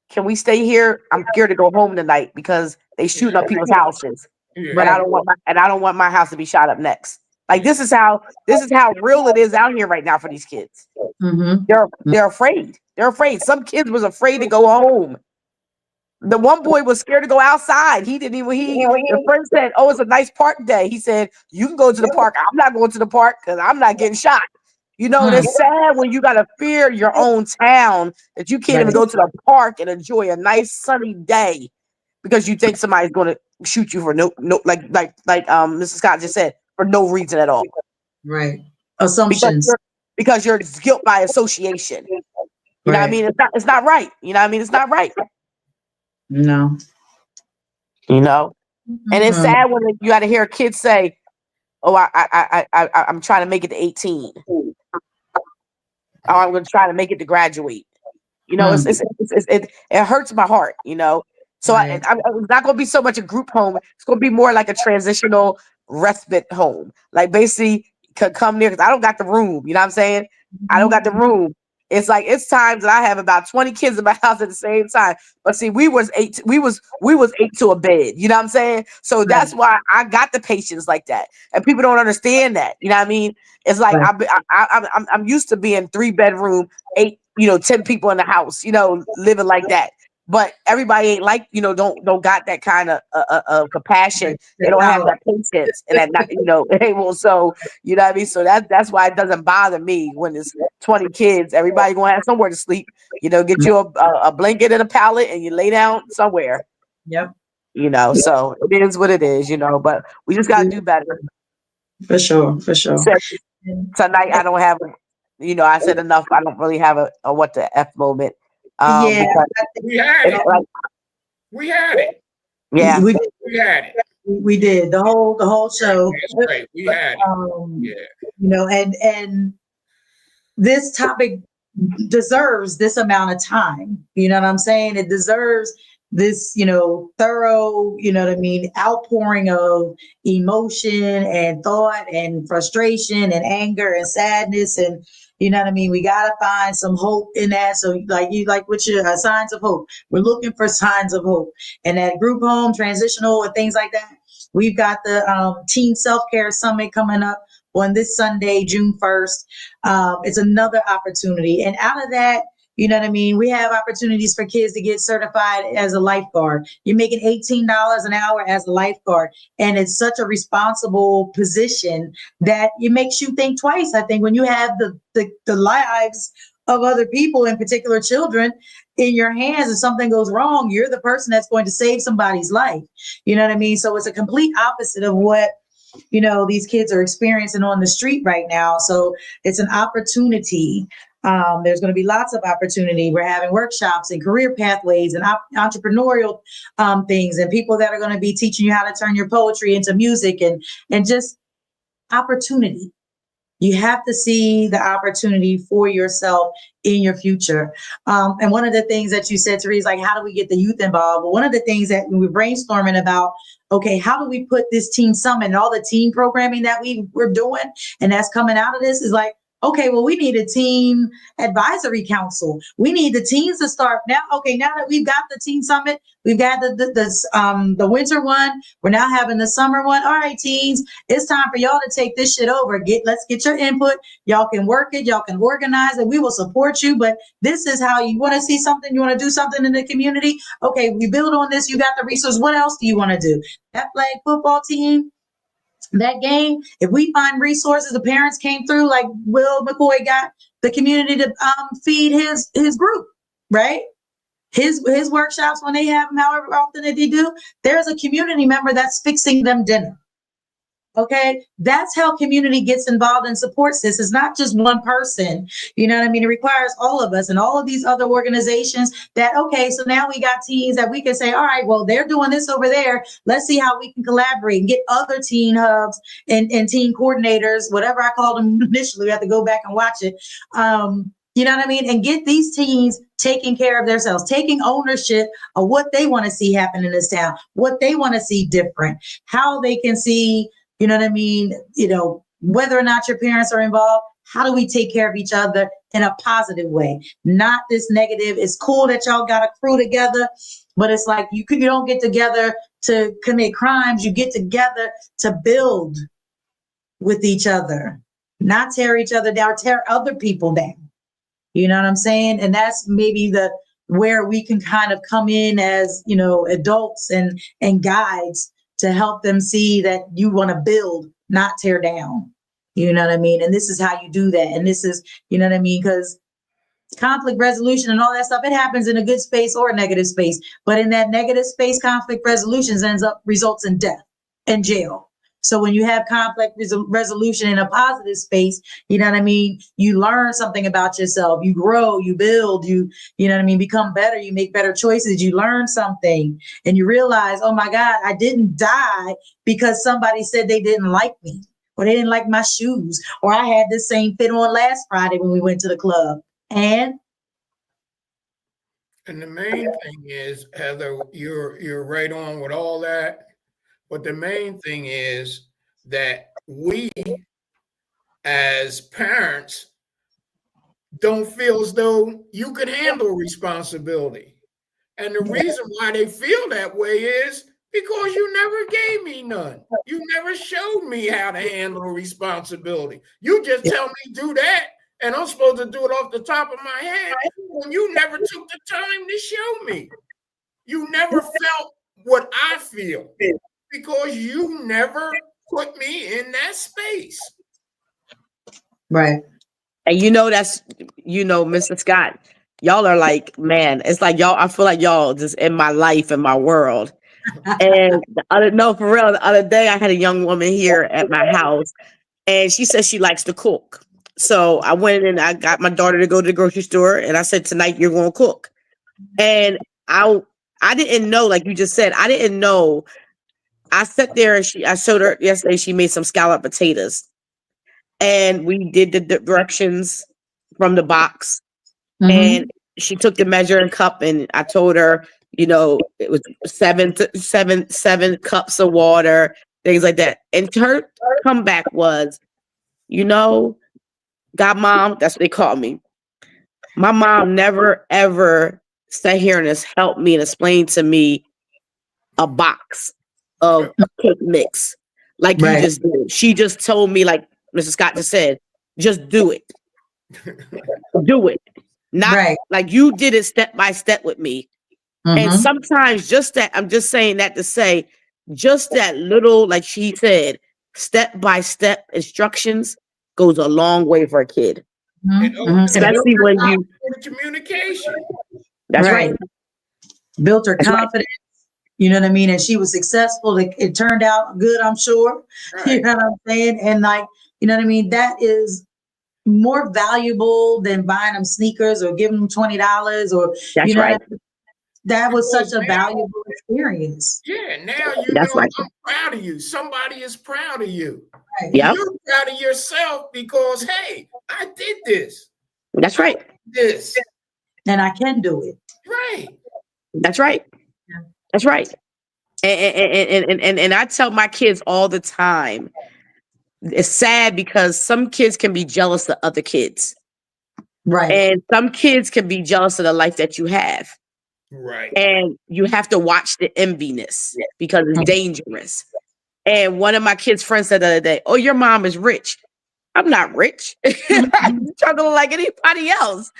can we stay here? I'm scared to go home tonight because they shooting up people's houses. But I don't want my house to be shot up next. Like this is how real it is out here right now for these kids.
Mm-hmm.
They're afraid. They're afraid. Some kids was afraid to go home. The one boy was scared to go outside. He didn't even. The friend said, "Oh, it's a nice park day." He said, "You can go to the park. I'm not going to the park because I'm not getting shot." It's sad when you gotta fear your own town that you can't even go to the park and enjoy a nice sunny day because you think somebody's going to shoot you for no like Mrs. Scott just said, for no reason at all.
Right. Assumptions.
Because you're guilt by association. You know what I mean? It's not right. You know what I mean? It's not right.
No.
And it's sad when you got to hear kids say, "Oh, I'm trying to make it to 18. Oh, I'm going to try to make it to graduate." It hurts my heart. So I'm not going to be so much a group home. It's going to be more like a transitional respite home. Like basically, could come near because I don't got the room. You know what I'm saying? I don't got the room. It's like it's times that I have about 20 kids in my house at the same time. But see, we was eight to a bed. You know what I'm saying? So that's why I got the patience like that. And people don't understand that. You know what I mean? It's like I'm used to being 3-bedroom, 8, 10 people in the house, living like that. But everybody ain't like, don't got that kind of compassion. They don't have that patience and that so you know what I mean? So that's why it doesn't bother me when it's 20 kids. Everybody gonna have somewhere to sleep. Get you a blanket and a pallet and you lay down somewhere.
Yep.
So it is what it is, but we just gotta do better.
For sure.
Tonight I don't have I said enough. I don't really have a what the F moment.
We had it. We had it.
Yeah,
we
had it.
We did the whole show.
That's right. We had it.
And this topic deserves this amount of time. You know what I'm saying? It deserves this, thorough, outpouring of emotion and thought and frustration and anger and sadness and. You know what I mean? We got to find some hope in that. So with your signs of hope, we're looking for signs of hope. And that group home, transitional and things like that. We've got the Teen Self-Care Summit coming up on this Sunday, June 1st. It's another opportunity. And out of that, you know what I mean? We have opportunities for kids to get certified as a lifeguard. You're making $18 an hour as a lifeguard. And it's such a responsible position that it makes you think twice. I think when you have the lives of other people, in particular children, in your hands, if something goes wrong, you're the person that's going to save somebody's life. You know what I mean? So it's a complete opposite of what these kids are experiencing on the street right now. So it's an opportunity. There's going to be lots of opportunity. We're having workshops and career pathways and entrepreneurial things and people that are going to be teaching you how to turn your poetry into music and just opportunity. You have to see the opportunity for yourself in your future. And one of the things that you said, Taria, is like, how do we get the youth involved? Well, one of the things that we were brainstorming about, okay, how do we put this teen summit and all the teen programming that we're doing and that's coming out of this is like, okay, well, we need a team advisory council. We need the teams to start now. Okay, now that we've got the team summit, we've got the winter one. We're now having the summer one. All right, teams, it's time for y'all to take this shit over. Let's get your input. Y'all can work it. Y'all can organize it. We will support you. But this is how you want to see something. You want to do something in the community. Okay, we build on this. You got the resource. What else do you want to do? That flag football team, that game, if we find resources, the parents came through, like Will McCoy got the community to feed his group, right? His workshops, when they have them, however often that they do, there's a community member that's fixing them dinner. Okay, that's how community gets involved and supports this. It's not just one person. You know what I mean? It requires all of us and all of these other organizations that, okay, so now we got teams that we can say, all right, well, they're doing this over there. Let's see how we can collaborate and get other teen hubs and team coordinators, whatever I called them initially. We have to go back and watch it. You know what I mean? And get these teams taking care of themselves, taking ownership of what they want to see happen in this town, what they want to see different, how they can see, you know what I mean? You know, whether or not your parents are involved, how do we take care of each other in a positive way? Not this negative. It's cool that y'all got a crew together, but it's like you don't get together to commit crimes. You get together to build with each other, not tear each other down, tear other people down. You know what I'm saying? And that's maybe where we can kind of come in as, you know, adults and guides to help them see that you want to build, not tear down. You know what I mean? And this is how you do that. And this is, you know what I mean? Because conflict resolution and all that stuff, it happens in a good space or a negative space. But in that negative space, conflict resolutions results in death and jail. So when you have conflict resolution in a positive space, you know what I mean? You learn something about yourself. You grow, you build, you know what I mean? Become better. You make better choices. You learn something and you realize, oh my God, I didn't die because somebody said they didn't like me or they didn't like my shoes, or I had the same fit on last Friday when we went to the club. And
the main thing is, Heather, you're right on with all that. But the main thing is that we as parents don't feel as though you can handle responsibility. And the reason why they feel that way is because you never gave me none. You never showed me how to handle responsibility. You just tell me do that, and I'm supposed to do it off the top of my head when you never took the time to show me. You never felt what I feel. Because you never put me in that space.
right.
And you know, Mr. Scott, y'all are like, man, it's like y'all, I feel like y'all just in my life, in my world. And for real, the other day I had a young woman here at my house and she says she likes to cook. So I went and I got my daughter to go to the grocery store and I said, tonight you're going to cook. And I didn't know, like you just said, I didn't know. I sat there and I showed her yesterday, she made some scalloped potatoes and we did the directions from the box and she took the measuring cup and I told her, you know, it was seven cups of water, things like that. And her comeback was, you know, Godmom, that's what they call me. My mom never, ever sat here and has helped me and explained to me a box of cake mix like you just did. She just told me, like Mr. Scott just said, just do it. Do it. Not like you did it step by step with me. And sometimes just that, I'm just saying that to say, just that little, like she said, step by step instructions goes a long way for a kid. Especially when you
communication.
That's right.
Built her confidence. You know what I mean? And she was successful. It turned out good, I'm sure. Right. You know what I'm saying? And like, you know what I mean? That is more valuable than buying them sneakers or giving them $20 or,
that's
you know,
right.
That was such a valuable experience.
Yeah, now you
that's
know
right.
I'm proud of you. Somebody is proud of you.
Right.
Yep.
You're proud of yourself because, hey, I did this.
That's right.
This.
And I can do it.
Right.
That's right.
Yeah.
That's right. And I tell my kids all the time it's sad because some kids can be jealous of other kids.
Right.
And some kids can be jealous of the life that you have.
Right.
And you have to watch the enviness because it's dangerous. And one of my kids' friends said the other day, "Oh, your mom is rich." I'm not rich. I'm struggling like anybody else.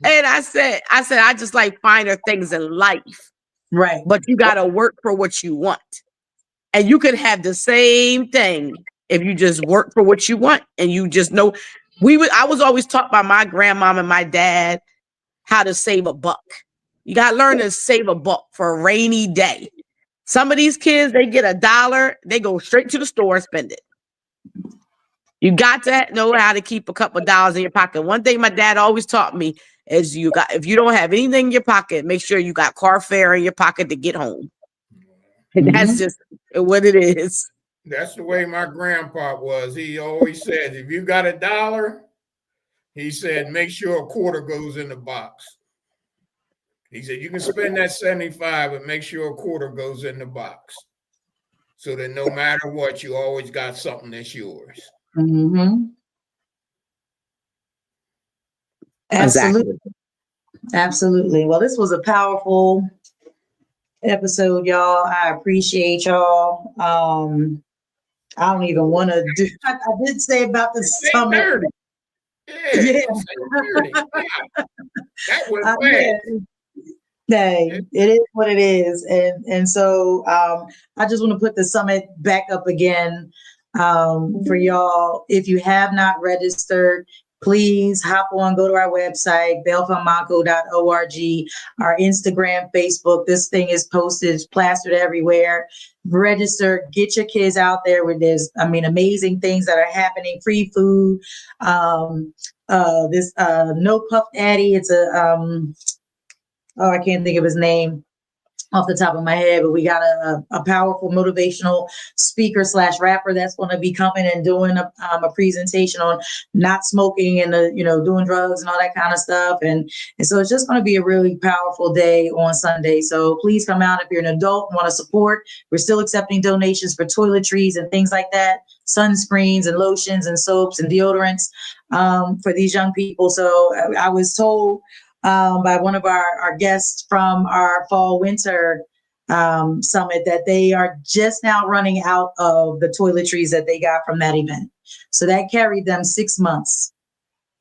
And I said, I just like finer things in life.
Right.
But you got to work for what you want. And you could have the same thing if you just work for what you want. And you just know, I was always taught by my grandmom and my dad how to save a buck. You got to learn to save a buck for a rainy day. Some of these kids, they get $1, they go straight to the store and spend it. You got to know how to keep a couple of dollars in your pocket. One thing my dad always taught me is if you don't have anything in your pocket, make sure you got car fare in your pocket to get home. And that's just what it is.
That's the way my grandpa was. He always said, if you got $1, he said, make sure a quarter goes in the box. He said, you can spend that 75, but make sure a quarter goes in the box. So that no matter what, you always got something that's yours.
Mm-hmm. Absolutely.
Exactly.
Absolutely. Well, this was a powerful episode, y'all. I appreciate y'all. I don't even want to do. I did say about the summer.
Yeah. That was bad.
Hey, it is what it is, and so I just want to put the summit back up again for y'all. If you have not registered, please hop on, go to our website, belfamako.org, our Instagram, Facebook. This thing is posted, it's plastered everywhere. Register, get your kids out there where there's, amazing things that are happening, free food. This No Puff Daddy, it's I can't think of his name off the top of my head, but we got a powerful motivational speaker / rapper that's going to be coming and doing a presentation on not smoking and doing drugs and all that kind of stuff. And so it's just going to be a really powerful day on Sunday. So please come out if you're an adult and want to support. We're still accepting donations for toiletries and things like that, sunscreens and lotions and soaps and deodorants for these young people. So I was told by one of our guests from our fall-winter summit that they are just now running out of the toiletries that they got from that event. So that carried them 6 months,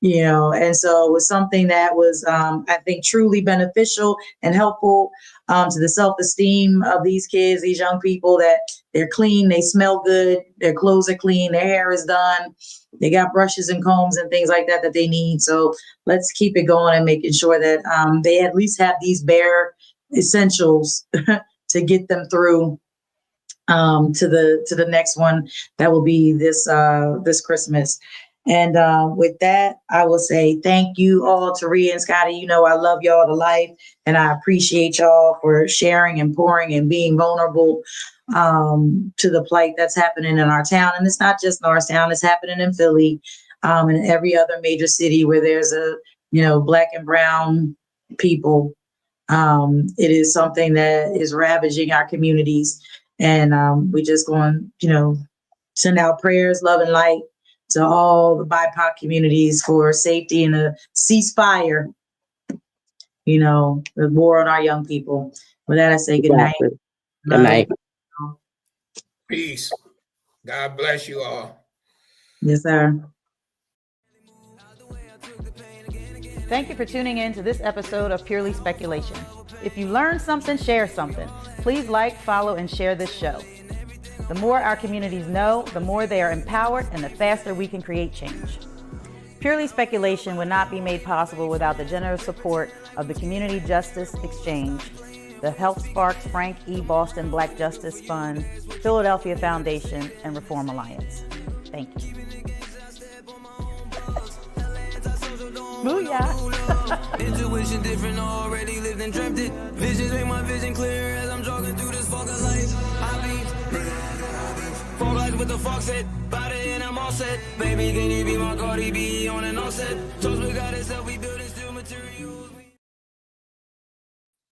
and so it was something that was, I think, truly beneficial and helpful to the self-esteem of these kids, these young people, that they're clean, they smell good, their clothes are clean, their hair is done. They got brushes and combs and things like that they need. So let's keep it going and making sure that they at least have these bare essentials to get them through to the next one that will be this Christmas. And with that, I will say thank you all, Taria and Scotty. I love y'all to life, and I appreciate y'all for sharing and pouring and being vulnerable to the plight that's happening in our town. And it's not just Norristown, it's happening in Philly and every other major city where there's Black and brown people. It is something that is ravaging our communities. And we just going, send out prayers, love, and light to all the BIPOC communities for safety and a ceasefire, the war on our young people. With that, I say good night.
Good night.
Peace. God bless you all.
Yes, sir.
Thank you for tuning in to this episode of Purely Speculation. If you learned something, share something. Please like, follow, and share this show. The more our communities know, the more they are empowered, and the faster we can create change. Purely Speculation would not be made possible without the generous support of the Community Justice Exchange, the Health Sparks Frank E. Boston Black Justice Fund, Philadelphia Foundation, and Reform Alliance. Thank you. Booyah!
Intuition different, already lived and dreamt it. Visions make my vision clear as I'm jogging through this fog of life. I be fog lights with the fog set, body and I'm all set. Baby, can you be my Cardi B on and offset? Toast we got it, self we build.